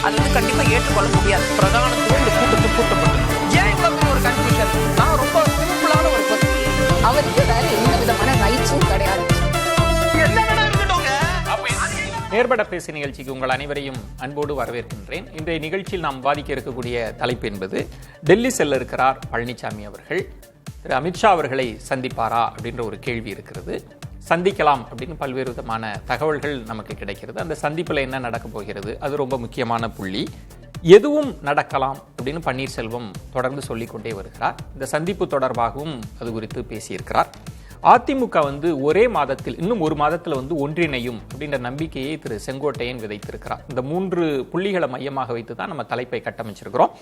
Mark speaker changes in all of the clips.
Speaker 1: அது வந்து கண்டிப்பா ஏற்றுக்கொள்ள முடியாது. பிரதானத்துவம் இந்த கூட்டத்தில் கூட்டப்பட்டது. ஏன் இவ்வளவு ஒரு கன்ஃபியூஷன்? நான் ரொம்ப சிம்பிளான ஒரு பர்சன்.
Speaker 2: அவருக்கு வேற எந்த விதமான ரைட்ஸும் கிடையாது.
Speaker 3: நேர்பட பேசு நிகழ்ச்சிக்கு உங்கள் அனைவரையும் அன்போடு வரவேற்கின்றேன். இன்றைய நிகழ்ச்சியில் நாம் விவாதிக்க இருக்கக்கூடிய தலைப்பு என்பது டெல்லி செல்ல இருக்கிறார் பழனிசாமி அவர்கள். திரு அமித்ஷா அவர்களை சந்திப்பாரா அப்படின்ற ஒரு கேள்வி இருக்கிறது. சந்திக்கலாம் அப்படின்னு பல்வேறு விதமான தகவல்கள் நமக்கு கிடைக்கிறது. அந்த சந்திப்பில் என்ன நடக்க போகிறது, அது ரொம்ப முக்கியமான புள்ளி. எதுவும் நடக்கலாம் அப்படின்னு பன்னீர்செல்வம் தொடர்ந்து சொல்லிக்கொண்டே வருகிறார். இந்த சந்திப்பு தொடர்பாகவும் அது குறித்து பேசியிருக்கிறார். அதிமுக ஒரே மாதத்தில், இன்னும் ஒரு மாதத்தில் ஒன்றிணையும் அப்படின்ற நம்பிக்கையை திரு செங்கோட்டையன் விதைத்திருக்கிறார். இந்த 3 புள்ளிகளை மையமாக வைத்து தான் நம்ம தலைப்பை கட்டமைச்சிருக்கிறோம்.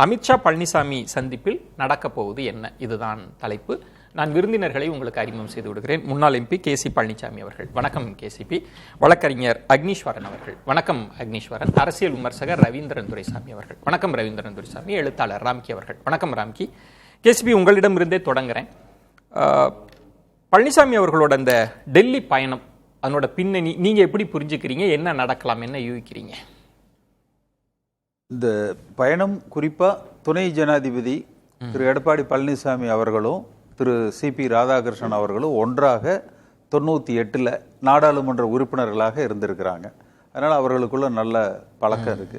Speaker 3: அமித்ஷா பழனிசாமி சந்திப்பில் நடக்க போவது என்ன, இதுதான் தலைப்பு. நான் விருந்தினர்களை உங்களுக்கு அறிமுகம் செய்து விடுகிறேன். முன்னாள் எம்பி கேசி பழனிசாமி அவர்கள், வணக்கம் கேசிபி. வழக்கறிஞர் அக்னீஸ்வரன் அவர்கள், வணக்கம் அக்னீஸ்வரன். அரசியல் விமர்சகர் ரவீந்திரன் துரைசாமி அவர்கள், வணக்கம் ரவீந்திரன் துரைசாமி. எழுத்தாளர் ராம்கி அவர்கள், வணக்கம் ராம்கி. கேசிபி, உங்களிடமிருந்தே தொடங்குறேன். பழனிசாமி அவர்களோட அந்த டெல்லி பயணம், அதனோட பின்னணி நீங்க எப்படி புரிஞ்சுக்கிறீங்க? என்ன நடக்கலாம், என்ன யூகிக்கிறீங்க?
Speaker 4: இந்த பயணம் குறிப்பா துணை ஜனாதிபதி திரு எடப்பாடி பழனிசாமி அவர்களும் திரு சிபி ராதாகிருஷ்ணன் அவர்களும் ஒன்றாக 98 நாடாளுமன்ற உறுப்பினர்களாக இருந்திருக்கிறாங்க. அதனால அவர்களுக்குள்ள நல்ல பழக்கம் இருக்கு.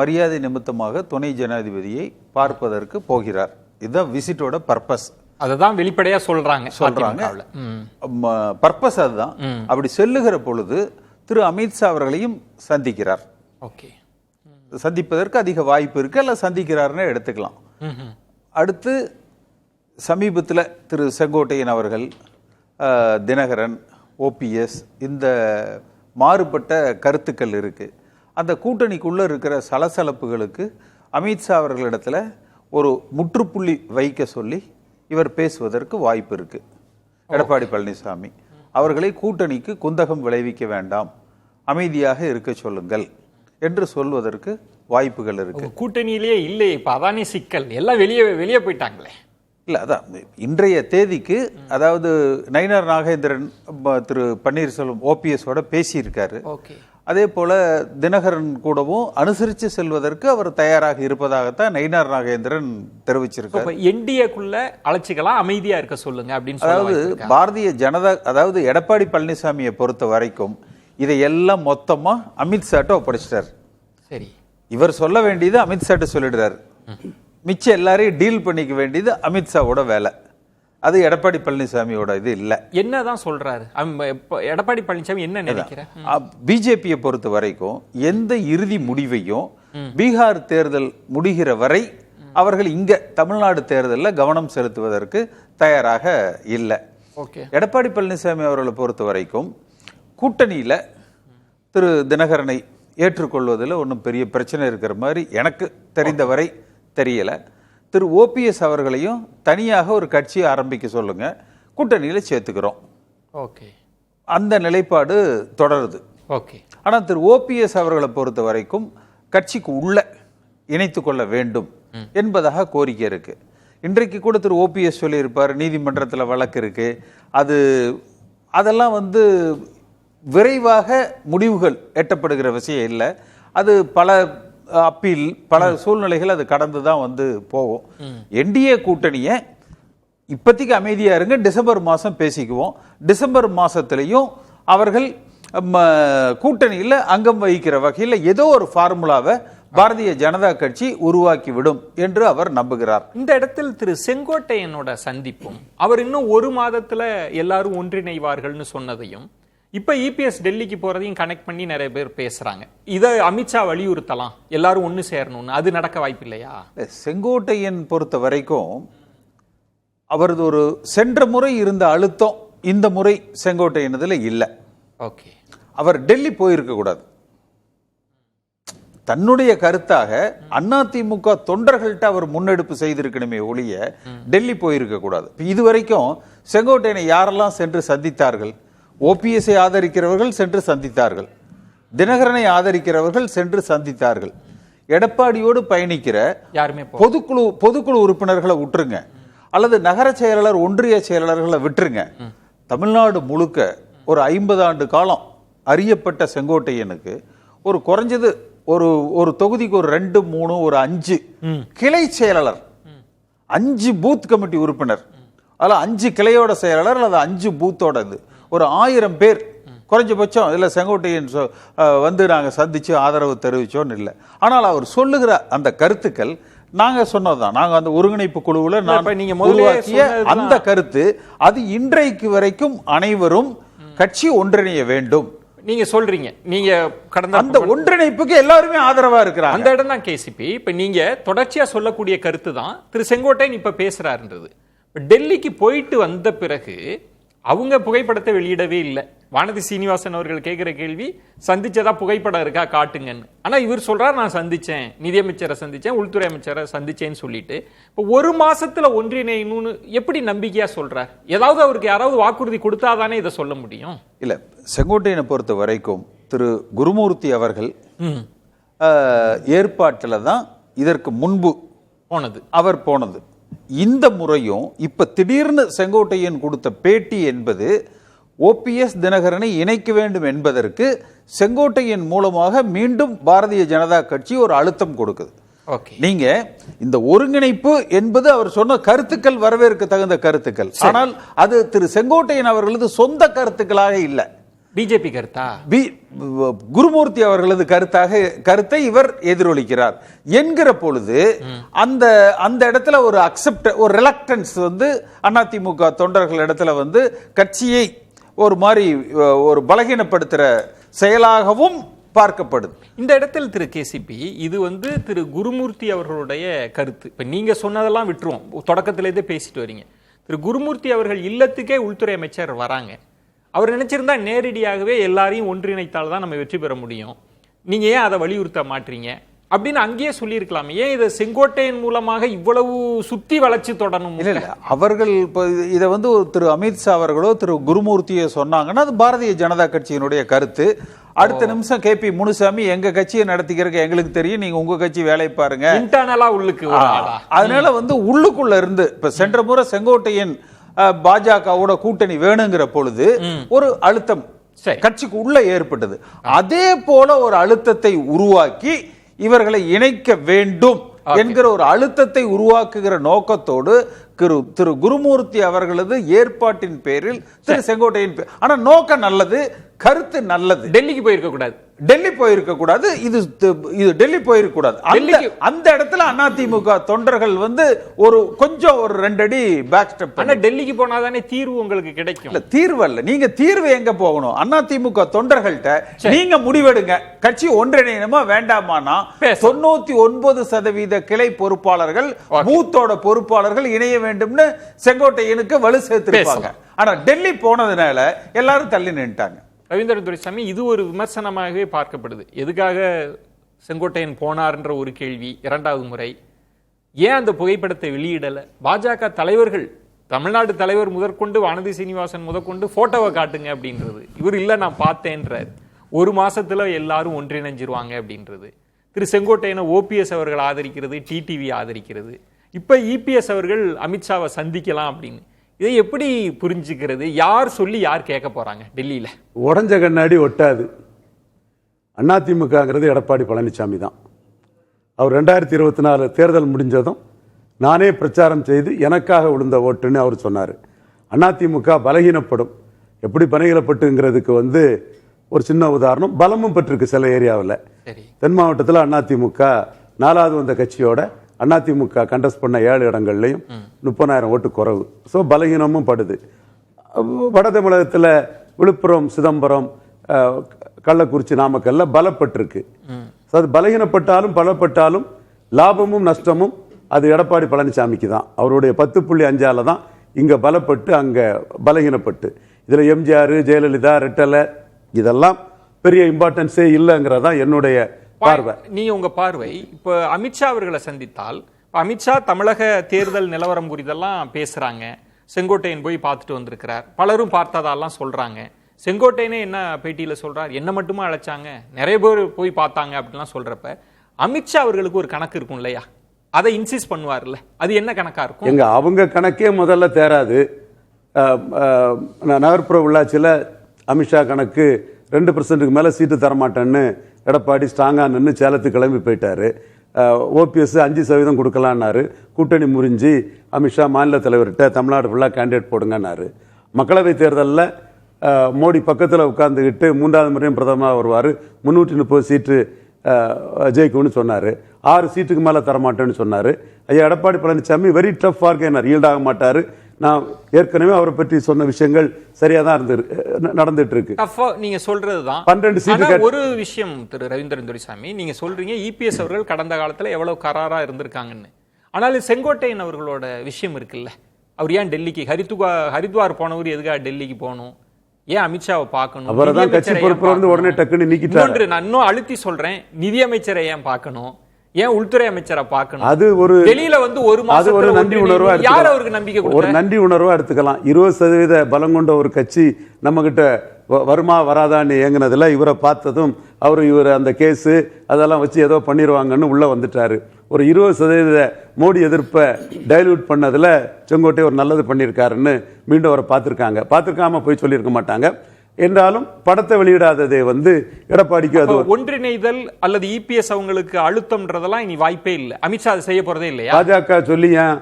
Speaker 4: மரியாதை நிமித்தமாக துணை ஜனாதிபதியை பார்ப்பதற்கு போகிறார். இதுதான் விசிட்டோட பர்பஸ்.
Speaker 3: அதுதான் வெளிப்படையா சொல்றாங்க.
Speaker 4: பர்பஸ் அதுதான். அப்படி செல்லுகிற பொழுது திரு அமித்ஷா அவர்களையும் சந்திக்கிறார். சந்திப்பதற்கு அதிக வாய்ப்பு இருக்கு, அல்ல சந்திக்கிறார்னு எடுத்துக்கலாம். அடுத்து சமீபத்தில் திரு செங்கோட்டையன் அவர்கள், தினகரன், OPS, இந்த மாறுபட்ட கருத்துக்கள் இருக்கு. அந்த கூட்டணிக்குள்ள இருக்கிற சலசலப்புகளுக்கு அமித்ஷா அவர்களிடத்துல ஒரு முற்றுப்புள்ளி வைக்க சொல்லி இவர் பேசுவதற்கு வாய்ப்பு இருக்கு. எடப்பாடி பழனிசாமி அவர்களை கூட்டணிக்கு குந்தகம் விளைவிக்க வேண்டாம், அமைதியாக இருக்க சொல்லுங்கள் என்று சொல்வதற்கு வாய்ப்புகள் இருக்கு.
Speaker 3: கூட்டணியிலேயே இல்லை, இப்ப அதானே சிக்கல். எல்லாம் வெளியே போயிட்டாங்களே.
Speaker 4: இல்ல, அதான் இன்றைய தேதிக்கு, அதாவது நயினார் நாகேந்திரன் திரு பன்னீர்செல்வம் OPS-ஓட பேசியிருக்காரு. அதே போல தினகரன் கூடவும் அனுசரித்து செல்வதற்கு அவர் தயாராக இருப்பதாகத்தான் நயினார் நாகேந்திரன் தெரிவிச்சிருக்காரு.
Speaker 3: என்டிஏக்குள்ள அழைச்சிக்கலாம், அமைதியா இருக்க சொல்லுங்க அப்படின்னு.
Speaker 4: அதாவது பாரதிய ஜனதா, அதாவது எடப்பாடி பழனிசாமியை பொறுத்த வரைக்கும் இதையெல்லாம் மொத்தமா அமித்ஷாட்ட ஒப்படைச்சிட்டார்.
Speaker 3: சரி,
Speaker 4: இவர் சொல்ல வேண்டியது அமித்ஷாட்ட சொல்லிடுறாரு. மிச்சம் எல்லாரையும் டீல் பண்ணிக்க வேண்டியது அமித்ஷாவோட வேலை. அது எடப்பாடி பழனிசாமியோட இது இல்ல.
Speaker 3: என்னதான் சொல்றாரு எடப்பாடி பழனிசாமி? என்ன நினைக்கிறார்?
Speaker 4: பிஜேபியை பொறுத்த வரைக்கும் எந்த இறுதி முடிவையும் பீகார் தேர்தல் முடிகிற வரை அவர்கள் இங்க தமிழ்நாடு தேர்தலில் கவனம் செலுத்துவதற்கு தயாராக இல்லை. எடப்பாடி பழனிசாமி அவர்களை பொறுத்த வரைக்கும் கூட்டணியில திரு தினகரனை ஏற்றுக்கொள்வதில் ஒன்றும் பெரிய பிரச்சனை இருக்கிற மாதிரி எனக்கு தெரிந்தவரை தெரியல. திரு OPS அவர்களையும் தனியாக ஒரு கட்சியை ஆரம்பிக்க சொல்லுங்க, கூட்டணியில சேர்த்துக்கிறோம், அந்த நிலைப்பாடு தொடருது. ஆனா திரு OPS அவர்களை பொறுத்த வரைக்கும் கட்சிக்கு உள்ள இணைத்து கொள்ள வேண்டும் என்பதாக கோரிக்கை இருக்கு. இன்றைக்கு கூட திரு OPS சொல்லியிருப்பார், நீதிமன்றத்தில் வழக்கு இருக்கு, அதெல்லாம் விரைவாக முடிவுகள் எட்டப்படுகிற விஷயம் இல்லை. அது பல அப்பீல், பல சூழ்நிலைகள் அது கடந்து தான் போகும். என்டிஏ கூட்டணியை இப்போதைக்கு அமைதியா இருங்க, டிசம்பர் மாதம் பேசிக்குவோம். டிசம்பர் மாதத்துலையும் அவர்கள் கூட்டணியில் அங்கம் வகிக்கிற வகையில் ஏதோ ஒரு ஃபார்முலாவை பாரதிய ஜனதா கட்சி உருவாக்கி விடும் என்று அவர் நம்புகிறார்.
Speaker 3: இந்த இடத்தில் திரு செங்கோட்டையனோட சந்திப்பும், அவர் இன்னும் ஒரு மாதத்துல எல்லாரும் ஒன்றிணைவார்கள்னு சொன்னதையும், இப்ப EPS டெல்லிக்கு போறதையும் கனெக்ட் பண்ணி நிறைய பேர் பேசுறாங்க. இதை அமித்ஷா வலியுறுத்தலாம், எல்லாரும் ஒன்னு சேரணும்னு. அது நடக்க வாய்ப்பு இல்லையா?
Speaker 4: செங்கோட்டையன் பொறுத்த வரைக்கும் அவரது ஒரு சென்ற முறை இருந்த அழுத்தம் இந்த முறை செங்கோட்டையனதுல இல்ல. அவர் டெல்லி போயிருக்க கூடாது. தன்னுடைய கருத்தாக அதிமுக தொண்டர்கள்ட்ட அவர் முன்னெடுப்பு செய்திருக்கணுமே ஒழிய டெல்லி போயிருக்க கூடாது. இதுவரைக்கும் செங்கோட்டையனை யாரெல்லாம் சென்று சந்தித்தார்கள்? OPS-ஐ ஆதரிக்கிறவர்கள் சென்று சந்தித்தார்கள், தினகரனை ஆதரிக்கிறவர்கள் சென்று சந்தித்தார்கள். எடப்பாடியோடு பயணிக்கிற பொதுக்குழு உறுப்பினர்களை விட்டுருங்க, அல்லது நகர செயலாளர், ஒன்றிய செயலாளர்களை விட்டுருங்க. தமிழ்நாடு முழுக்க ஒரு 50 ஆண்டு காலம் அறியப்பட்ட செங்கோட்டையனுக்கு ஒரு குறைஞ்சது ஒரு தொகுதிக்கு ஒரு 2, 3, ஒரு 5 கிளை செயலாளர், 5 பூத் கமிட்டி உறுப்பினர், அதில் 5 கிளையோட செயலாளர் அல்லது 5 பூத்தோட இது ஒரு 1000 பேர் குறைஞ்சபட்சம். இல்லை செங்கோட்டையன் வந்து நாங்கள் சந்திச்சு ஆதரவு தெரிவிச்சோன்னு இல்லை. ஆனால் அவர் சொல்லுகிற அந்த கருத்துக்கள் நாங்க சொன்னதுதான். நாங்க அந்த ஒருங்கிணைப்பு குழுவுல
Speaker 3: நீங்க
Speaker 4: உருவாக்கிய அந்த கருத்து அது இன்றைக்கு வரைக்கும் அனைவரும் கட்சி ஒன்றிணைய வேண்டும்.
Speaker 3: நீங்க சொல்றீங்க, நீங்க கடந்த
Speaker 4: அந்த ஒன்றிணைப்புக்கு எல்லாருமே ஆதரவா இருக்கிறாங்க.
Speaker 3: அந்த இடம் தான் கேசிபி. இப்ப நீங்க தொடர்ச்சியா சொல்லக்கூடிய கருத்து தான் திரு செங்கோட்டையன் இப்ப பேசுறாருன்றது. டெல்லிக்கு போயிட்டு வந்த பிறகு அவங்க புகைப்படத்தை வெளியிடவே இல்லை. வானதி சீனிவாசன் அவர்கள் கேட்கிற கேள்வி, சந்திச்சதா புகைப்படம் இருக்கா காட்டுங்கன்னு. ஆனா இவர் சொல்றாரு, நான் சந்திச்சேன், நிதியமைச்சரை சந்திச்சேன், உள்துறை அமைச்சரை சந்திச்சேன்னு சொல்லிட்டு இப்போ 1 மாசத்துல ஒன்றிணைன்னு எப்படி நம்பிக்கையா சொல்றார்? ஏதாவது அவருக்கு யாராவது வாக்குறுதி கொடுத்தாதானே இதை சொல்ல முடியும்.
Speaker 4: இல்ல, செங்கோட்டையனை பொறுத்த வரைக்கும் திரு குருமூர்த்தி அவர்கள் ஏற்பாட்டில் தான் இதற்கு முன்பு அவர் போனது. இந்த முறையும் இப்ப திடீர்னு செங்கோட்டையன் கொடுத்த பேட்டி என்பது OPS தினகரனை இணைக்க வேண்டும் என்பதற்கு செங்கோட்டையன் மூலமாக மீண்டும் பாரதிய ஜனதா கட்சி ஒரு அழுத்தம் கொடுக்குது. நீங்க இந்த ஒருங்கிணைப்பு என்பது அவர் சொன்ன கருத்துக்கள் வரவேற்க தகுந்த கருத்துக்கள். ஆனால் அது திரு செங்கோட்டையன் அவர்களது சொந்த கருத்துக்களாக இல்லை,
Speaker 3: பிஜேபி கருத்தா,
Speaker 4: குருமூர்த்தி அவர்களது கருத்தை இவர் எதிரொலிக்கிறார் என்கிற பொழுது அந்த இடத்துல ஒரு அக்செப்ட், ஒரு ரிலக்டன்ஸ் வந்து அதிமுக தொண்டர்கள் இடத்துல வந்து கட்சியை ஒரு மாதிரி ஒரு பலகீனப்படுத்துற செயலாகவும் பார்க்கப்படுது.
Speaker 3: இந்த இடத்தில் திரு கேசிபி, இது வந்து திரு குருமூர்த்தி அவர்களுடைய கருத்து. இப்ப நீங்க சொன்னதெல்லாம் விட்டுருவோம், தொடக்கத்திலேயே பேசிட்டு வரீங்க. திரு குருமூர்த்தி அவர்கள் இல்லத்துக்கே உள்துறை அமைச்சர் வராங்க. அவர் நினைச்சிருந்தா நேரடியாகவே எல்லாரையும் ஒன்றிணைத்தால் தான் நம்ம வெற்றி பெற முடியும், நீங்க ஏன் அதை வலியுறுத்த மாட்டீங்க அப்படின்னு அங்கேயே சொல்லியிருக்கலாம். ஏன் இதை செங்கோட்டையன் மூலமாக இவ்வளவு சுத்தி வளைச்சு தொடரணும்?
Speaker 4: இல்ல, அவர்கள் இதை வந்து திரு அமித்ஷா அவர்களோ திரு குருமூர்த்தியோ சொன்னாங்கன்னா அது பாரதிய ஜனதா கட்சியினுடைய கருத்து. அடுத்த நிமிஷம் KP முனுசாமி எங்க கட்சியை நடத்திக்கிறதுக்கு எங்களுக்கு தெரியும், நீங்க உங்க கட்சி வேலை பாருங்க,
Speaker 3: இன்டர்னலா உள்ளுக்கு.
Speaker 4: அதனால வந்து உள்ளுக்குள்ள இருந்து இப்ப சென்ற முறை செங்கோட்டையன் பாஜகவோட கூட்டணி வேணுங்கிற பொழுது ஒரு அழுத்தம் கட்சிக்கு உள்ள ஏற்பட்டது. அதே போல ஒரு அழுத்தத்தை உருவாக்கி இவர்களை இணைக்க வேண்டும் என்கிற ஒரு அழுத்தத்தை உருவாக்குகிற நோக்கத்தோடு திரு குருமூர்த்தி அவர்களது ஏற்பாட்டின் பேரில் திரு செங்கோட்டையின் ஆனா நோக்கம் நல்லது, கருத்து நல்லது.
Speaker 3: டெல்லிக்கு போயிருக்க கூடாது,
Speaker 4: டெல்லி போயிருக்க கூடாது, இது டெல்லி போயிருக்க கூடாது. அந்த இடத்துல அதிமுக தொண்டர்கள் வந்து ஒரு கொஞ்சம் ஒரு 2 அடி பேக் ஸ்டெப்.
Speaker 3: ஆனா டெல்லிக்கு போனாதானே தீர்வு உங்களுக்கு கிடைக்கும்.
Speaker 4: இல்ல, தீர்வு அல்ல, நீங்க தீர்வு எங்க போகணும்? அதிமுக தொண்டர்கள்ட்ட நீங்க முடிவெடுங்க, கட்சி ஒன்றிணையணுமா வேண்டாமானா 99% கிளை பொறுப்பாளர்கள், பூத்தோட பொறுப்பாளர்கள் இணைய வேண்டும்னு செங்கோட்டையனுக்கு வலு சேர்த்திருப்பாங்க. ஆனா டெல்லி போனதுனால எல்லாரும் தள்ளி நின்ட்டாங்க.
Speaker 3: ரவீந்திரன் துரைசாமி, இது ஒரு விமர்சனமாகவே பார்க்கப்படுது. எதுக்காக செங்கோட்டையன் போனார்ன்ற ஒரு கேள்வி. 2வது முறை ஏன் அந்த புகைப்படத்தை வெளியிடல? பாஜக தலைவர்கள், தமிழ்நாடு தலைவர் முதற்கொண்டு வானதி சீனிவாசன் முதற்கொண்டு போட்டோவை காட்டுங்க அப்படின்றது. இவர் இல்ல நான் பார்த்தேன்றார். 1 மாசத்துல எல்லாரும் ஒன்றிணைஞ்சிருவாங்க அப்படின்றது. திரு செங்கோட்டையனை OPS அவர்கள் ஆதரிக்கிறது, TTV ஆதரிக்கிறது. இப்ப EPS அவர்கள் அமித்ஷாவை சந்திக்கலாம் அப்படின்னு. இதை எப்படி புரிஞ்சுக்கிறது? யார் சொல்லி யார் கேட்க போறாங்க டெல்லியில?
Speaker 5: உடஞ்ச கண்ணாடி ஒட்டாது. அதிமுகங்கிறது எடப்பாடி பழனிசாமி தான். அவர் 2024 தேர்தல் முடிஞ்சதும் நானே பிரச்சாரம் செய்து எனக்காக விழுந்த ஓட்டுன்னு அவர் சொன்னார். அதிமுக பலகீனப்படும். எப்படி பலகீனப்பட்டுங்கிறதுக்கு வந்து ஒரு சின்ன உதாரணம், பலமும் பெற்றிருக்கு சில ஏரியாவில். தென் மாவட்டத்தில் அதிமுக 4வது வந்த கட்சியோட அதிமுக கண்டஸ்ட் பண்ண 7 இடங்கள்லையும் 30,000 ஓட்டு குறைவு. ஸோ பலகீனமும் படுது. வட தமிழகத்தில் விழுப்புரம், சிதம்பரம், கள்ளக்குறிச்சி, நாமக்கல்ல பலப்பட்டிருக்கு. அது பலகீனப்பட்டாலும் பலப்பட்டாலும் லாபமும் நஷ்டமும் அது எடப்பாடி பழனிசாமிக்கு தான். அவருடைய 10.5 தான் இங்க பலப்பட்டு அங்க பலகீனப்பட்டு. இதுல எம்ஜிஆர், ஜெயலலிதா, ரெட்டலை இதெல்லாம் பெரிய இம்பார்ட்டன்ஸே இல்லைங்கிறதா என்னுடைய பார்வை.
Speaker 3: நீங்க உங்க பார்வை. இப்ப அமித்ஷா அவர்களை சந்தித்தால், அமித்ஷா தமிழக தேர்தல் நிலவரம் குறித்தெல்லாம் பேசுறாங்க. செங்கோட்டையன் போய் பார்த்துட்டு வந்திருக்கிறார், பலரும் பார்த்ததாலாம் சொல்றாங்க. செங்கோட்டையனே என்ன பேட்டியில சொல்றார், என்ன மட்டுமா அழைச்சாங்க, நிறைய பேர் போய் பார்த்தாங்க அப்படின்லாம் சொல்றப்ப அமித்ஷா அவர்களுக்கு ஒரு கணக்கு இருக்கும் இல்லையா? அதை இன்சிஸ்ட் பண்ணுவார்ல, அது என்ன கணக்கா இருக்கும்?
Speaker 5: எங்க அவங்க கணக்கே முதல்ல தேராது. நகர்ப்புற உள்ளாட்சியில் அமித்ஷா கணக்கு 2% மேல சீட்டு தரமாட்டேன்னு எடப்பாடி ஸ்ட்ராங்காக நின்று சேலத்துக்கு கிளம்பி போயிட்டாரு. ஓபிஎஸ் 5% கொடுக்கலான்னாரு. கூட்டணி முறிஞ்சி அமித்ஷா மாநில தலைவர்கிட்ட தமிழ்நாடு ஃபுல்லாக கேண்டிடேட் போடுங்கன்னாரு. மக்களவை தேர்தலில் மோடி பக்கத்தில் உட்கார்ந்துக்கிட்டு 3வது முறையும் பிரதமராக வருவார், 330 சீட்டு ஜெயிக்கும்னு சொன்னார். 6 சீட்டுக்கு மேலே தரமாட்டேன்னு சொன்னார். ஐயா எடப்பாடி பழனிசாமி வெரி டஃப் பார்கெனர், ஈல்டாக மாட்டார். நான் ஏற்கனவே அவரை பற்றி சொன்ன விஷயங்கள் சரியா தான் நடந்துட்டு இருக்கு.
Speaker 3: நீங்க சொல்றதுதான்
Speaker 5: 12 சீட்டு.
Speaker 3: ஒரு விஷயம் திரு ரவீந்திரன் துரைசாமி, நீங்க சொல்றீங்க இபிஎஸ் அவர்கள் கடந்த காலத்துல எவ்வளவு கராரா இருந்திருக்காங்கன்னு. ஆனால் செங்கோட்டையன் அவர்களோட விஷயம் இருக்குல்ல, அவர் ஏன் டெல்லிக்கு ஹரித்வார் போனவர் எதுக்காக டெல்லிக்கு போகணும், ஏன் அமித்ஷாவை பார்க்கணும்,
Speaker 5: அவர்தான் கட்சி பொறுப்புல இருந்து உடனே டக்குன்னு நீக்கிட்டாரு.
Speaker 3: நான் இன்னும் அழுத்தி சொல்றேன், நிதியமைச்சரை ஏன் பார்க்கணும், ஏன் உள்துறை அமைச்சரை பார்க்கணும்.
Speaker 5: அது ஒரு
Speaker 3: டெல்லியில வந்து ஒரு மாசம்
Speaker 5: ஒரு நன்றி உணர்வா,
Speaker 3: யார் அவருக்கு நம்பிக்கை கொடுத்தாரு?
Speaker 5: ஒரு நன்றி உணர்வா எடுத்துக்கலாம். 20% பலம் கொண்ட ஒரு கட்சி நம்ம கிட்ட வருமா வராதான்னு ஏங்கினதுல இவரை பார்த்ததும் இவர் அந்த கேஸு அதெல்லாம் வச்சு ஏதோ பண்ணிடுவாங்கன்னு உள்ள வந்துட்டாரு. ஒரு 20% மோடி எதிர்ப்பை டைல்யூட் பண்ணதுல செங்கோட்டை ஒரு நல்லது பண்ணியிருக்காருன்னு மீண்டும் அவரை பார்த்துருக்காங்க. பார்த்துருக்காம போய் சொல்லியிருக்க மாட்டாங்க. என்றாலும் படத்தை வெளியிடாததே வந்து எடப்பாடிக்கு அது
Speaker 3: ஒன்றிணைதல் அல்லது இபிஎஸ் அவங்களுக்கு அழுத்தம்ன்றதெல்லாம் இனி வாய்ப்பே இல்லை. அமித்ஷா அதை செய்ய போறதே இல்லையா?
Speaker 5: பாஜக சொல்லி ஏன்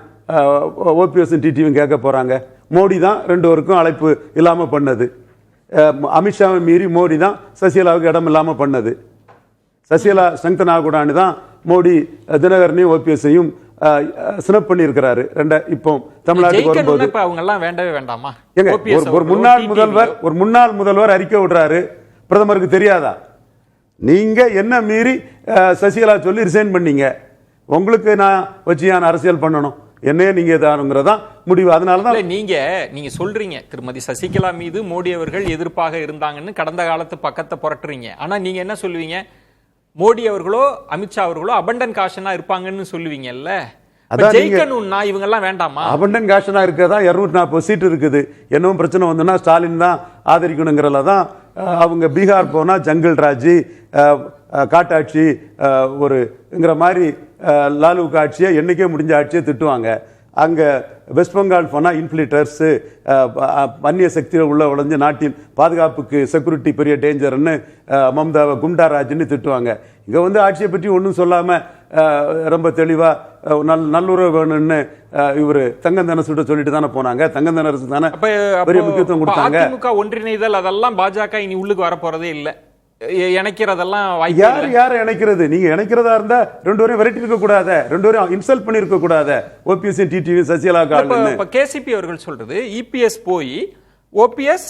Speaker 5: ஓபிஎஸ் டிடிவியும் கேட்க போறாங்க? மோடி தான் 2 பேருக்கும் அழைப்பு இல்லாம பண்ணது. அமித்ஷாவை மீறி மோடி தான் சசிகலாவுக்கு இடம் இல்லாம பண்ணது. சசிகலா ஸ்ட்ரெங்தன் ஆகக்கூடாது தான் மோடி தினகரனையும் ஓபிஎஸ்ஸையும் ஸ்னப் பண்ணி இருக்கிறாரு. இப்போ தமிழ்நாட்டுக்கு வரும்போது
Speaker 3: அவங்க எல்லாம் வேண்டவே வேண்டாமா?
Speaker 5: ஒரு முன்னாள் முதல்வர் அறிக்கை விடுறாரு, பிரதமருக்கு தெரியாதா? நீங்க என்ன மீறி சசிகலா சொல்லி ரிசைன் பண்ணீங்க, உங்களுக்கு நான் வச்சு அரசியல் பண்ணணும், என்னையே நீங்க தானுங்கிறதான் முடிவு. அதனாலதான்
Speaker 3: நீங்க சொல்றீங்க திருமதி சசிகலா மீது மோடி அவர்கள் எதிர்ப்பாக இருந்தாங்கன்னு கடந்த காலத்து பக்கத்தை புரட்டுறீங்க. ஆனா நீங்க என்ன சொல்லுவீங்க, மோடி அவர்களோ அமித்ஷா அவர்களோ அபண்டன் காஷனா இருப்பாங்கன்னு சொல்லுவீங்கல்ல. ஜெயிக்கணும்னா இவங்க எல்லாம் வேண்டாமா?
Speaker 5: அபண்டன் காஷனா இருக்கதா 240 சீட் இருக்குது. என்னவும் பிரச்சனை வந்துன்னா ஸ்டாலின் தான் ஆதரிக்கணுங்கிறதுல தான் அவங்க பீகார் போனா ஜங்கிள் ராஜி, காட்டாட்சி ஒருங்கிற மாதிரி லாலுக்கு ஆட்சியை என்னைக்கே முடிஞ்ச ஆட்சியை திட்டுவாங்க. அங்க வெஸ்ட் பெங்கால் போனா இன்ஃபிலிட்டர்ஸ் அந்நிய சக்தியில் உள்ள உழைஞ்சு நாட்டின் பாதுகாப்புக்கு செக்யூரிட்டி பெரிய டேஞ்சர்னு மம்தாவை குண்டா ராஜ்னு திட்டுவாங்க. இங்க வந்து ஆட்சியை பற்றி ஒன்றும் சொல்லாம ரொம்ப தெளிவா நல்லுறவு வேணும்னு இவரு தங்கந்தனசு சொல்லிட்டு தானே போனாங்க. தங்கந்தனசு தானே பெரிய முக்கியத்துவம் கொடுத்தாங்க.
Speaker 3: அதிமுக ஒன்றிணைதல் அதெல்லாம் பாஜக இனி உள்ளுக்கு வர போறதே இல்லை. இணைக்கிறதெல்லாம்
Speaker 5: யார் இணைக்கிறது? நீங்க இணைக்கிறதா இருந்தா 2 பேரும் விரட்டி இருக்க கூடாது, 2 பேரும் இன்சல்ட் பண்ணி இருக்க கூடாது. ஓபிஎஸ் டிடிவி சசிகலா
Speaker 3: கேசிபி அவர்கள் சொல்றது இபிஎஸ் போய் ஓபிஎஸ்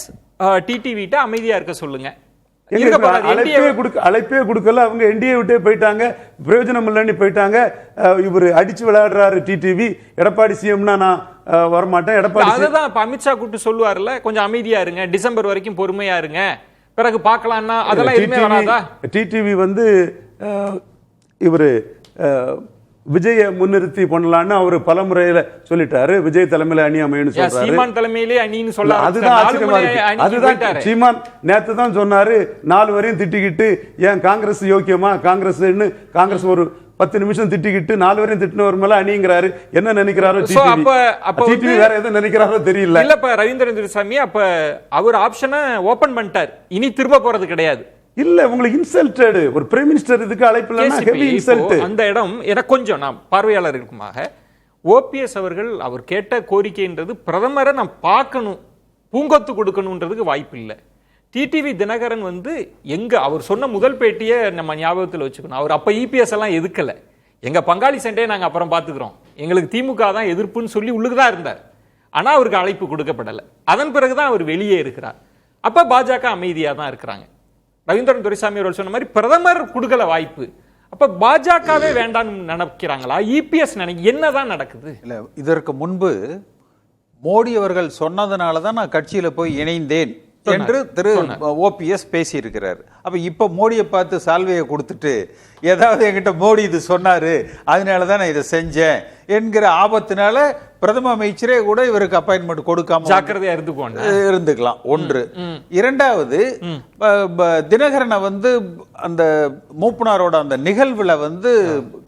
Speaker 3: டிடிவிட்ட அமைதியா இருக்க சொல்லுங்க.
Speaker 5: அழைப்பே கொடுக்கல. அவங்க என்டிஏ விட்டே போயிட்டாங்க, பிரயோஜனம் இல்லைன்னு போயிட்டாங்க. இவரு அடிச்சு விளையாடுறாரு டிடிவி. எடப்பாடி சிஎம்னா நான் வரமாட்டேன். எடப்பாடி
Speaker 3: அதுதான் அமித்ஷா கூப்பிட்டு சொல்லுவாருல்ல, கொஞ்சம் அமைதியா இருங்க, டிசம்பர் வரைக்கும் பொறுமையா இருங்க, பிறகு பார்க்கலாம்னா அதெல்லாம் எதுவுமே வராதா?
Speaker 5: டிடிவி வந்து இவரு விஜய முன்னிறுத்தி பண்ணலான்னு அவரு பல முறையில சொல்லிட்டாரு. விஜய் தலைமையில அணி அமைன்னு சொல்றாரு.
Speaker 3: சீமான் தலைமையிலே அணின்னு சொல்ல
Speaker 5: அதுதான் ஆச்சரியமா இருக்கு. அதுதான் சீமான் நேத்து தான் சொன்னாரு, 4 வரையும் திட்டிக்கிட்டு ஏன் காங்கிரஸ் யோக்கியமா, காங்கிரஸ் ஒரு 10 நிமிஷம் திட்டிக்கிட்டு 4 வரையும் திட்டினவர் மேல அணிங்கிறாரு. என்ன நினைக்கிறாரோ டிடிவி வேற எதுவும் நினைக்கிறாரோ தெரியல.
Speaker 3: இல்ல இப்ப ரவீந்திரன் துரைசாமி அப்ப அவர் ஆப்ஷனை ஓபன் பண்ணிட்டார், இனி திரும்ப போறது கிடையாது.
Speaker 5: இல்ல உங்களுக்கு இன்சல்டட் ஒரு பிரைம் மினிஸ்டர் இதுக்கு அழைப்பு இல்லைன்னா ஹெவி இன்சல்ட்.
Speaker 3: அந்த இடம் எனக்கு கொஞ்சம் நான் பார்வையாளர்களுக்குமாக ஓபிஎஸ் அவர்கள் அவர் கேட்ட கோரிக்கைன்றது பிரதமரை நான் பார்க்கணும், பூங்கொத்து கொடுக்கணும்ன்றதுக்கு வாய்ப்பு இல்லை. டிடிவி தினகரன் வந்து எங்க அவர் சொன்ன முதல் பேட்டியை நம்ம ஞாபகத்தில் வச்சுக்கணும். அவர் அப்ப இபிஎஸ் எல்லாம் எதுக்கல, எங்க பங்காளி சண்டையை நாங்க அப்புறம் பாத்துக்கிறோம், எங்களுக்கு திமுக தான் எதிர்ப்புன்னு சொல்லி உள்ளுக்கு தான் இருந்தார். ஆனா அவருக்கு அழைப்பு கொடுக்கப்படலை. அதன் பிறகுதான் அவர் வெளியே இருக்கிறார். அப்ப பாஜக அமைதியா தான் இருக்கிறாங்க. ரவீந்திரன் துரைசாமி அவர்கள் சொன்ன மாதிரி பிரதமர் கொடுக்கல வாய்ப்பு. அப்ப பாஜகவே வேண்டாம்னு நினைக்கிறாங்களா? இபிஎஸ் என்னதான் நடக்குது?
Speaker 4: இல்ல இதற்கு முன்பு மோடி அவர்கள் சொன்னதுனாலதான் நான் கட்சியில போய் இணைந்தேன் என்று திரு ஓபிஎஸ் பேசியிருக்கிறார். அப்ப இப்ப மோடியை பார்த்து சால்வையை கொடுத்துட்டு ஏதாவது என்கிட்ட மோடி இது சொன்னாரு அதனாலதான் நான் இதை செஞ்சேன் என்கிற ஆபத்தினால பிரதம அமைச்சரே கூட இவருக்கு அப்பாயின்மெண்ட் கொடுக்காம
Speaker 3: ஜாக்கிரதையா
Speaker 4: இருந்துக்கலாம். ஒன்று. இரண்டாவது, தினகரனை வந்து அந்த மூப்பனாரோட அந்த நிகழ்வுல வந்து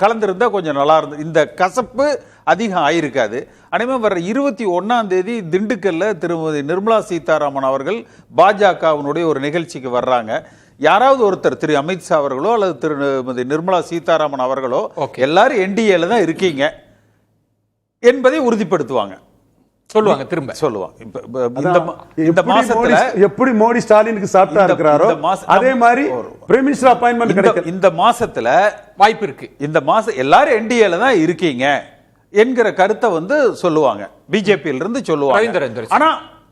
Speaker 4: கலந்திருந்தா கொஞ்சம் நல்லா இருந்தது. இந்த கசப்பு அதிகம் ஆயிருக்காது. அனைமே வர 21ஆம் தேதி திண்டுக்கல்ல திருமதி நிர்மலா சீதாராமன் அவர்கள் பாஜகவினுடைய ஒரு நிகழ்ச்சிக்கு வர்றாங்க. யாராவது ஒருத்தர் திரு அமித்ஷா அவர்களோ அல்லது திருமதி நிர்மலா சீதாராமன் அவர்களோ எல்லாரும் என்டிஏல தான் இருக்கீங்க என்பதை உறுதிப்படுத்துவாங்க,
Speaker 3: சொல்லுவாங்க, திரும்ப
Speaker 4: சொல்லுவாங்க. இந்த மாசத்துல
Speaker 5: எப்படி மோடி ஸ்டாலினுக்கு சாப்பிட்டா இருக்கிறாரோ அதே மாதிரி பிரைம் மினிஸ்டர் அப்பாயின்ட்மெண்ட் கிடைக்கும்.
Speaker 4: இந்த மாசத்துல
Speaker 3: வாய்ப்பு இருக்கு. இந்த
Speaker 4: மாசம் எல்லாரும் என்டிஏல தான் இருக்கீங்க என்கிற கருத்தை சொல்லுவாங்க, பிஜேபியில இருந்து சொல்லுவாங்க. ஆனா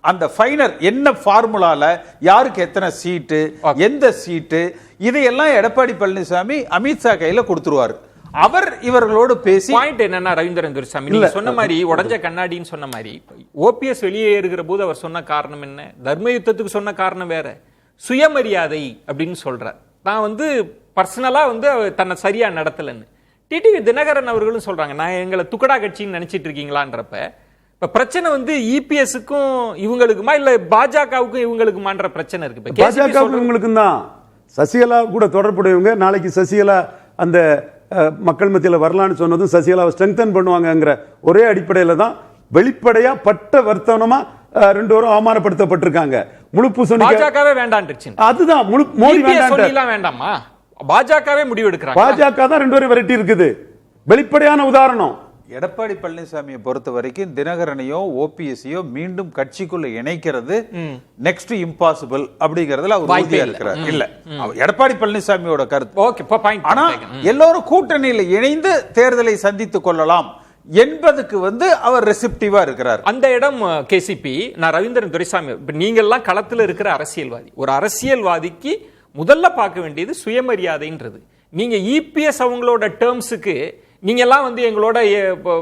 Speaker 4: அந்த ஃபைனல் என்ன ஃபார்முலால யாருக்கு எத்தனை சீட்டு, எந்த சீட்டு, இதையெல்லாம் எடப்பாடி பழனிசாமி அமித்ஷா கையில கொடுத்துருவாரு. அவர் இவர்களோடு பேசி
Speaker 3: பாயிண்ட் என்னன்னா, ரவீந்திரன் துரைசாமி நீங்க சொன்ன மாதிரி உடைஞ்ச கண்ணாடின்னு சொன்ன மாதிரி ஓபிஎஸ் வெளியே ஏறுகிற போது அவர் சொன்ன காரணம் என்ன? தர்ம யுத்தத்துக்கு சொன்ன காரணம் வேற, சுயமரியாதை அப்படின்னு சொல்றார். நான் பர்சனலா தன்னை சரியா நடத்தலன்னு. டிடிவி தினகரன் அவர்களும் சொல்றாங்க, நான் எங்களை துக்கடா கட்சின்னு நினைச்சிட்டு இருக்கீங்களான்றப்ப இப்ப பிரச்சனை இபிஎஸ்க்கும் இவங்களுக்குமா இல்ல பாஜகவுக்கும் இவங்களுக்குமான்ற பிரச்சனை இருக்கு.
Speaker 5: பாஜகவுக்கும் இவங்களுக்கும் தான். சசிகலா கூட தொடர்புடையவங்க நாளைக்கு சசிகலா அந்த மக்கள் மத்தியில் வரலான்னு சொன்னதும் சசிகலாவை ஸ்ட்ரெங்தன் பண்ணுவாங்கங்கிற ஒரே அடிப்படையில் தான் வெளிப்படையா பட்ட வர்த்தனமா ரெண்டு பேரும் அவமானப்படுத்தப்பட்டிருக்காங்க. முழு பூசணி
Speaker 3: பாஜகவே வேண்டாம்ன்றுச்சு.
Speaker 5: அதுதான் முழு மோடி
Speaker 3: வேண்டாமா, பாஜகவே முடிவு எடுக்கிறாங்க.
Speaker 5: பாஜக தான் ரெண்டு பேரும் விரட்டி இருக்குது. வெளிப்படையான உதாரணம்.
Speaker 4: எடப்பாடி பழனிசாமியை பொறுத்த வரைக்கும் தினகரனையோ ஓபிஎஸ்ஸையோ மீண்டும் கட்சிக்குள்ள இணைக்கிறது நெக்ஸ்ட் இம்பாசிபிள் அப்படிங்கறதுல அவர் உறுதியா இருக்கிறார். இல்ல எடப்பாடி பழனிசாமியோட கருத்து. ஆனா எல்லாரும் கூட்டணியில இணைந்து தேர்தலை சந்தித்துக் கொள்ளலாம் என்பதுக்கு அவர் ரெசிப்டிவா இருக்கிறார்.
Speaker 3: அந்த இடம் கேசிபி. நான் ரவீந்திரன் துரைசாமி, நீங்க எல்லாம் களத்துல இருக்கிற அரசியல்வாதி. ஒரு அரசியல்வாதிக்கு முதல்ல பார்க்க வேண்டியது சுயமரியாதைன்றது. நீங்க இபிஎஸ் அவங்களோட டேர்ம்ஸுக்கு நீங்க எல்லாம் எங்களோட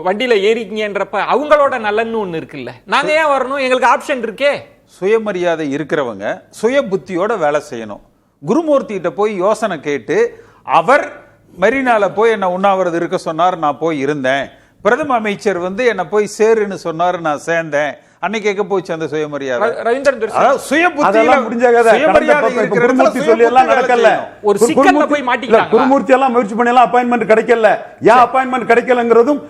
Speaker 3: வண்டியில ஏறிக்கீங்கன்றப்ப அவங்களோட நலன்னு ஒண்ணு இருக்குல்ல, நாங்க ஏன் வரணும்? எங்களுக்கு ஆப்ஷன் இருக்கே.
Speaker 4: சுயமரியாதை இருக்கிறவங்க சுய புத்தியோட வேலை செய்யணும். குருமூர்த்தி கிட்ட போய் யோசனை கேட்டு அவர் மெரினால போய் என்ன உண்ணாவிரதம் இருக்க சொன்னார், நான் போய் இருந்தேன். பிரதம அமைச்சர் என்ன போய் சேருன்னு சொன்னாரு, நான் சேர்ந்தேன். அன்னைக்கு எங்க போச்சு அந்த சுயமரியாதை?
Speaker 5: குருமூர்த்தி எல்லாம் முயற்சி பண்ணி எல்லாம் அப்பாயின்மெண்ட் கிடைக்கல. ஏன் அப்பாயின்மெண்ட் கிடைக்கலங்கிறதும்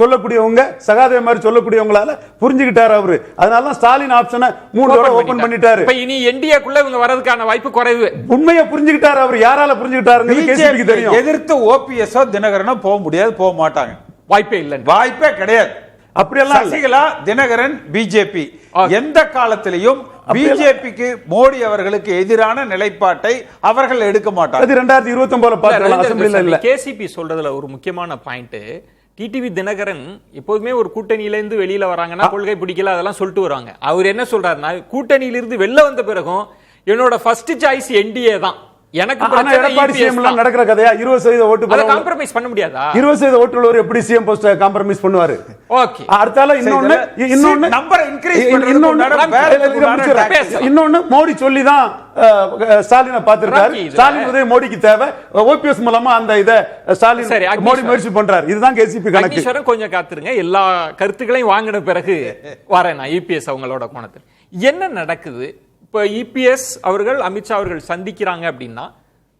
Speaker 5: சொல்லக்கூடியவங்க சகாதேவ மாதிரி சொல்லக்கூடியவங்களால புரிஞ்சுக்கிட்டாரு அவரு. அதனால ஸ்டாலின் ஆப்ஷனை 3 தடவை ஓபன் பண்ணிட்டாரு.
Speaker 3: இப்ப இனி என்டிஏக்குள்ள இவங்க வரதுக்கான வாய்ப்பு குறைவு.
Speaker 5: உண்மையை புரிஞ்சுக்கிட்டாரு அவர். யாரால புரிஞ்சுக்கிட்டாருன்னு கேசிபிக்கு தெரியும்.
Speaker 4: எதிர்த்து ஓபிஎஸ் தினகரனோ போக முடியாது, போக மாட்டாங்க.
Speaker 3: வாய்ப்பே இல்லை,
Speaker 4: வாய்ப்பே கிடையாது. சசிகலா, தினகரன், பிஜேபி எந்த காலத்திலையும் பிஜேபிக்கு மோடி அவர்களுக்கு எதிரான நிலைப்பாட்டை அவர்கள் எடுக்க மாட்டாங்க.
Speaker 5: 2029
Speaker 3: கேசிபி சொல்றதுல ஒரு முக்கியமான பாயிண்ட், டிடிவி தினகரன் எப்போதுமே ஒரு கூட்டணியிலிருந்து வெளியில வராங்கன்னா கொள்கை பிடிக்கல அதெல்லாம் சொல்லிட்டு வராங்க. அவர் என்ன சொல்றாருன்னா, கூட்டணியிலிருந்து வெளில வந்த பிறகும் என்னோட ஃபர்ஸ்ட் சாய்ஸ் என்டிஏ தான். எனக்கு
Speaker 5: நடக்கிற கதையா? 20% ஓட்டு
Speaker 3: காம்ப்ரமைஸ் பண்ண முடியாதா?
Speaker 5: 20% ஓட்டுள்ளவர் எப்படி சிஎம் போஸ்ட் காம்ப்ரமைஸ் பண்ணுவாரு?
Speaker 3: ஓகே,
Speaker 5: அடுத்தால இன்னொன்னு நம்பர் இன்கிரீஸ் இன்னொன்னு மோடி சொல்லி தான் ஸ்டாலினை பார்த்திருக்காரு. ஸ்டாலின் உதவி மோடிக்கு தேவை. ஓபிஎஸ் மூலமா அந்த இத ஸ்டாலின் மோடி முயற்சி பண்றாரு. இதுதான் கேசிபி கணக்கு.
Speaker 3: கொஞ்சம் காத்துருங்க, எல்லா கருத்துக்களையும் வாங்கின பிறகு வரேன் நான் இபிஎஸ் அவங்களோட கோணத்தில் என்ன நடக்குது. இப்போ இபிஎஸ் அவர்கள் அமித்ஷா அவர்கள் சந்திக்கிறாங்க அப்படின்னா,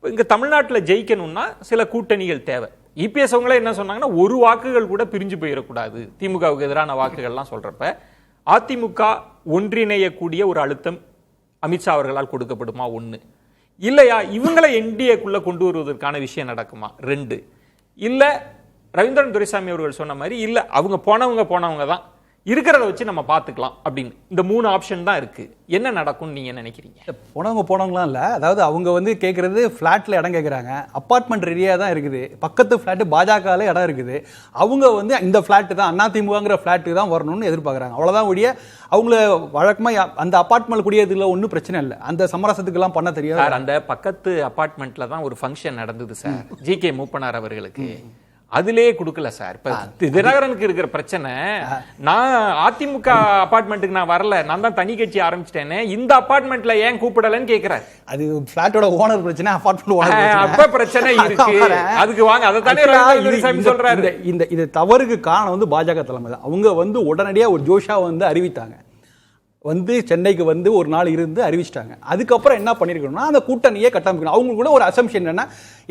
Speaker 3: இங்க தமிழ்நாட்டில் ஜெயிக்கணும்னா சில கூட்டணிகள் தேவை. இபிஎஸ் அவங்களே என்ன சொன்னாங்கன்னா, ஒரு வாக்குகள் கூட பிரிஞ்சு போயிடக்கூடாது திமுகவுக்கு எதிரான வாக்குகள்லாம் சொல்றப்ப, அதிமுக ஒன்றிணையக்கூடிய ஒரு அழுத்தம் அமித்ஷா அவர்களால் கொடுக்கப்படுமா? 1 இல்லையா இவங்களை என்டிஏக்குள்ள கொண்டு வருவதற்கான விஷயம் நடக்குமா? 2 இல்ல ரவீந்திரன் துரைசாமி அவர்கள் சொன்ன மாதிரி இல்ல அவங்க போனவங்க தான், இருக்கிறத வச்சு நம்ம பார்த்துக்கலாம் அப்படின்னு இந்த 3 ஆப்ஷன் தான் இருக்கு. என்ன நடக்கும் நீங்க நினைக்கிறீங்க?
Speaker 6: போனவங்களாம் இல்ல, அதாவது அவங்க கேட்கறது ஃபிளாட்ல இடம் கேட்கறாங்க. அப்பார்ட்மெண்ட் ரெடியா தான் இருக்குது. பக்கத்து ஃபிளாட் பாஜகல இடம் இருக்குது. அவங்க இந்த ஃபிளாட் தான் அதிமுகங்கிற ஃபிளாட்டுக்கு தான் வரணும்னு எதிர்பார்க்கறாங்க. அவ்வளவுதான் ஒழிய அவங்கள வழக்கமா அந்த அப்பார்ட்மெண்ட் குடியேறதுல ஒன்றும் பிரச்சனை இல்லை. அந்த சமரசத்துக்கு எல்லாம் பண்ண தெரியாது.
Speaker 3: அந்த பக்கத்து அப்பார்ட்மெண்ட்ல தான் ஒரு ஃபங்க்ஷன் நடந்தது சார், ஜிகே மூப்பனார் அவர்களுக்கு. அதுலயே கொடுக்கல சார். இப்ப தினகரனுக்கு இருக்கிற பிரச்சனை, நான் அதிமுக அபார்ட்மெண்ட்டுக்கு நான் வரல, நான் தான் தனி கட்சி ஆரம்பிச்சிட்டேன்னு, இந்த அபார்ட்மெண்ட்ல ஏன் கூப்பிடலன்னு கேக்குறாரு.
Speaker 6: அது பிளாட்டோட ஓனர் பிரச்சனை, அபார்ட்மெண்ட் ஓனர்
Speaker 3: அப்ப பிரச்சனை இருக்கு. அதுக்கு வாங்க, அதை தானே சொல்றாரு.
Speaker 6: இந்த தவறுக்கு காரணம் பாஜக தலைமை தான். அவங்க உடனடியா ஒரு ஜோஷா அறிவித்தாங்க. சென்னைக்கு ஒரு நாள் இருந்து அறிவிச்சிட்டாங்க. அதுக்கப்புறம் என்ன பண்ணிருக்கணும்னா, அந்த கூட்டணியை கட்டமைக்கணும். அவங்க கூட ஒரு அசம்ஷன் என்னன்னா,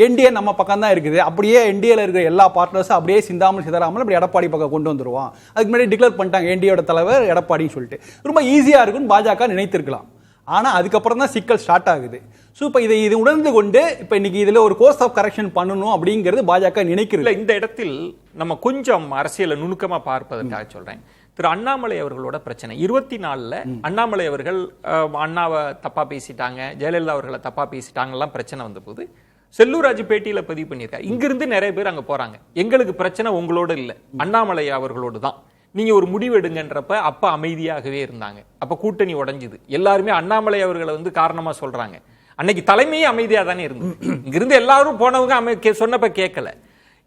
Speaker 6: என்டிஏ நம்ம பக்கம் தான் இருக்குது, அப்படியே என்டிஏல இருக்கிற எல்லா பார்ட்னர்ஸும் அப்படியே சிந்தாமல் சிதறாமல் அப்படி எடப்பாடி பக்கம் கொண்டு வந்துருவோம். அதுக்கு முன்னாடி டிக்ளேர் பண்ணிட்டாங்க என்டிஏட தலைவர் எடப்பாடின்னு சொல்லிட்டு. ரொம்ப ஈஸியா இருக்குன்னு பாஜக நினைத்திருக்கலாம். ஆனா அதுக்கப்புறம் தான் சிக்கல் ஸ்டார்ட் ஆகுது. ஸோ இப்போ இது உணர்ந்து கொண்டு இப்போ இன்னைக்கு இதுல ஒரு கோர்ஸ் ஆஃப் கரெக்ஷன் பண்ணணும் அப்படிங்கிறது பாஜக நினைக்கிறது.
Speaker 3: இந்த இடத்தில் நம்ம கொஞ்சம் அரசியலை நுணுக்கமா பார்ப்பதற்காக சொல்றேன். திரு அண்ணாமலை அவர்களோட பிரச்சனை 24ல் அண்ணாமலை அவர்கள் அண்ணாவை தப்பா பேசிட்டாங்க, ஜெயலலிதா அவர்களை தப்பா பேசிட்டாங்கலாம் பிரச்சனை வந்த போது செல்லூர் பேட்டியில பதிவு பண்ணியிருக்காரு. இங்கிருந்து நிறைய பேர் அங்க போறாங்க, எங்களுக்கு பிரச்சனை உங்களோட இல்ல அண்ணாமலை அவர்களோடு தான், நீங்க ஒரு முடிவு எடுங்கன்றப்ப அப்ப அமைதியாகவே இருந்தாங்க. அப்ப கூட்டணி உடைஞ்சுது. எல்லாருமே அண்ணாமலை அவர்களை காரணமா சொல்றாங்க. அன்னைக்கு தலைமையே அமைதியா தானே இருந்தது. இங்கிருந்து எல்லாரும் போனவங்க சொன்னப்ப கேட்கல.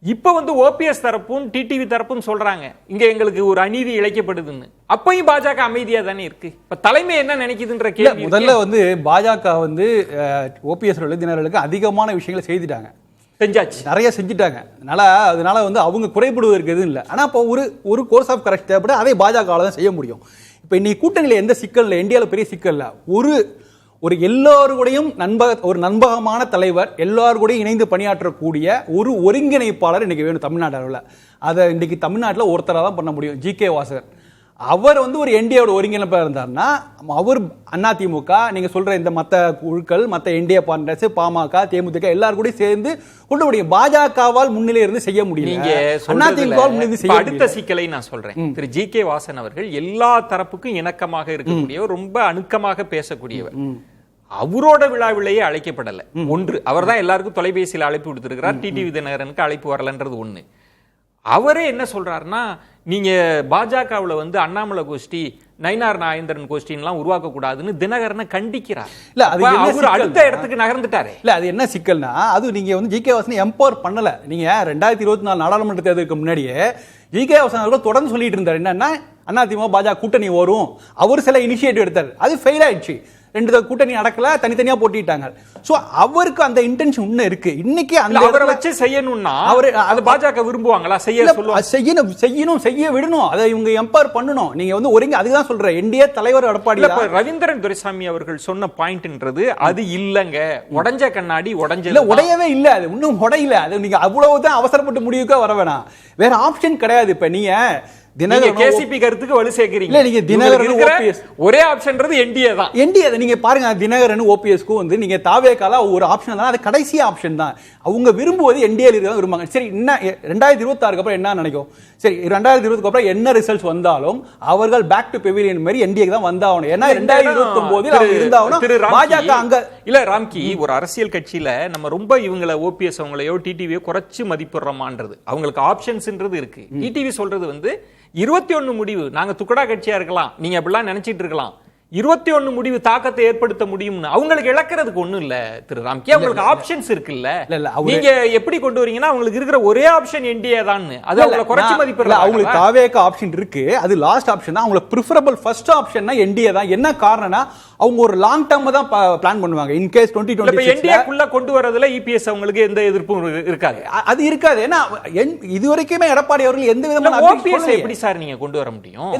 Speaker 3: இப்ப ஓபிஎஸ் தரப்பும் டிடிவி தரப்பும் சொல்றாங்க இங்க எங்களுக்கு ஒரு அநீதி இழைக்கப்படுதுன்னு. அப்பயும் பாஜக அமைதியா தானே இருக்கு. இப்ப தலைமை என்ன நினைக்குதுன்ற கேள்வி.
Speaker 6: முதல்ல பாஜக ஓபிஎஸ் தினகரனுக்கு அதிகமான விஷயங்களை செய்துட்டாங்க,
Speaker 3: செஞ்சாச்சு,
Speaker 6: நிறைய செஞ்சுட்டாங்க. அதனால அவங்க குறைபடுவதற்கு எதுவும் இல்லை. ஆனா இப்போ ஒரு கோர்ஸ் ஆஃப் கரெக்ட் தேவைப்பட அதை பாஜக தான் செய்ய முடியும். இப்ப இன்னைக்கு கூட்டணியில எந்த சிக்கல் இல்லை, இந்தியாவில் பெரிய சிக்கல் இல்லை. ஒரு எல்லாருடையும் ஒரு நண்பகமான தலைவர், எல்லாருடையும் இணைந்து பணியாற்றக்கூடிய ஒரு ஒருங்கிணைப்பாளர் இன்னைக்கு வேணும் தமிழ்நாடு அளவில். அதை இன்னைக்கு தமிழ்நாட்டில் ஒருத்தராக தான் பண்ண முடியும். ஜி.கே. வாசகர் அவர் ஒரு என்டிஏவோட ஒருங்கிணைப்பாக இருந்தார்னா அவர் அதிமுக நீங்க சொல்ற இந்த மற்ற குழுக்கள், மற்ற என்டிஏ பார்ட்னர்ஸ், பாமக, தேமுதிக எல்லாரும் கூட சேர்ந்து கொண்டு முடியும். பாஜகவால் முன்னிலை இருந்து செய்ய முடியும்.
Speaker 3: அடுத்த சிக்கலை நான் சொல்றேன். திரு ஜி.கே. வாசன் அவர்கள் எல்லா தரப்புக்கும் இணக்கமாக இருக்கக்கூடியவர், ரொம்ப அணுக்கமாக பேசக்கூடியவர். அவரோட விழாவிலேயே அழைக்கப்படல. ஒன்று, அவர் தான் எல்லாருக்கும் தொலைபேசியில் அழைப்பு விடுத்திருக்கிறார். டிடிவி தினகரனுக்கு அழைப்பு வரலன்றது ஒண்ணு. அவரே என்ன சொல்றாருன்னா, நீங்க பாஜகவில் அண்ணாமலை கோஷ்டி, நயினார் நாகேந்திரன் கோஷ்டின்லாம் உருவாக்க கூடாதுன்னு தினகரனை கண்டிக்கிறார்.
Speaker 6: இல்ல அது
Speaker 3: அவர் அடுத்த இடத்துக்கு நகர்ந்துட்டாரு.
Speaker 6: இல்ல அது என்ன சிக்கல்னா, அது நீங்க ஜி.கே. வாசனை எம்பவர் பண்ணல. நீங்க 2024 நாடாளுமன்ற தேர்தலுக்கு முன்னாடியே ஜி.கே. வாசன் அவர்கள் தொடர்ந்து சொல்லிட்டு இருந்தார் என்னன்னா அதிமுக பாஜக கூட்டணி வரும். அவர் சில இனிஷியேட்டிவ் எடுத்தார், அது ஃபெயில் ஆயிடுச்சு. 2 கூட்டணி நடக்கல, தனித்தனியா போட்டிட்டாங்க. சோ அவருக்கு அந்த இன்டென்ஷன் இன்னும் இருக்கு. இன்னைக்கு அந்த
Speaker 3: அவரை வச்சு செய்யணும்னா அது பாஜக விரும்புவாங்களா?
Speaker 6: செய்யணும், செய்ய விடணும், அதை இவங்க எம்பவர் பண்ணணும். நீங்க ஒருங்க அதுதான் சொல்ற என்டிஏ தலைவர் எடப்பாடி
Speaker 3: ரவீந்திரன் துரைசாமி அவர்கள் சொன்ன பாயிண்ட்ன்றது அது இல்லங்க. உடைஞ்ச கண்ணாடி
Speaker 6: உடையவே இல்ல, அது இன்னும் உடையல. அது நீங்க அவ்வளவுதான் அவசரப்பட்டு முடிவுக்கு வர வேணாம். வேற ஆப்ஷன் கிடையாது. இப்ப நீங்க
Speaker 3: கேசிபி கருத்துக்கு வலு சேர்க்கிறீங்க.
Speaker 6: நீங்க தினகரன் ஓபிஎஸ்
Speaker 3: ஒரே ஆப்ஷன்றது என்டிஏ தான்.
Speaker 6: என்டிஏ நீங்க பாருங்க, தினகரன் ஓபிஎஸ்க்கு நீங்க தாவேகால ஒரு ஆப்ஷன் தான், அது கடைசி ஆப்ஷன் தான். அவங்க விரும்புவது என்டிஏ தான் விரும்புவாங்க. சரி, என்ன 2026 அப்புறம் என்ன நினைக்கும்? சரி, 2020 அப்புறம் என்ன ரிசல்ட்ஸ் வந்தாலும் அவர்கள் பேக் டு பெவிலியன் மாதிரி என்டிஏ தான் வந்தாகணும். ஏன்னா 2029 அவங்க இருந்தாகணும். பாஜக அங்க
Speaker 3: இல்ல. ராம்கி, ஒரு அரசியல் கட்சியில நம்ம ரொம்ப இவங்களை ஓபிஎஸ் அவங்களையோ டிடிவியோ குறைச்சு மதிப்பிடுறோமான்றது, அவங்களுக்கு ஆப்ஷன்ஸ்ன்றது இருக்கு. டிடிவி சொல்றது 21 முடிவு, நாங்க துக்கடா கட்சியா இருக்கலாம், நீங்க அப்படிலாம் நினைச்சிட்டு இருக்கலாம், 21 முடிவு தாக்கத்தை ஏற்படுத்த முடியும்னு அவங்களுக்கு இழக்கிறதுக்கு ஒண்ணும் இல்ல திரு ராம்கி. அவங்களுக்கு ஆப்ஷன்ஸ் இருக்குல்ல. நீங்க எப்படி கொண்டு வரீங்கன்னா அவங்களுக்கு இருக்கிற ஒரே ஆப்ஷன் என்டிஏ தான், அது அவங்கள குறைச்சு மதிப்பிடல.
Speaker 6: அவங்களுக்கு தாவேக ஆப்ஷன் இருக்கு, அது லாஸ்ட் ஆப்ஷன் தான். அவங்களுக்கு பிரிஃபரபிள் ஃபர்ஸ்ட் ஆப்ஷன்னா என்டிஏ தான். என்ன காரணம்னா அவங்க ஒரு லாங் டர்ம் தான் பிளான் பண்ணுவாங்க. இன் கேஸ் 2026
Speaker 3: என்டிஏக்குள்ள கொண்டு வரதுல இபிஎஸ் அவங்களுக்கு எந்த எதிர்ப்பும் இருக்காது.
Speaker 6: அது இருக்காது. ஏன்னா இதுவரைக்குமே எடப்பாடி அவர்கள் எந்த விதமான
Speaker 3: ஓபிஎஸ் எப்படி சார் நீங்க கொண்டு வர முடியும்?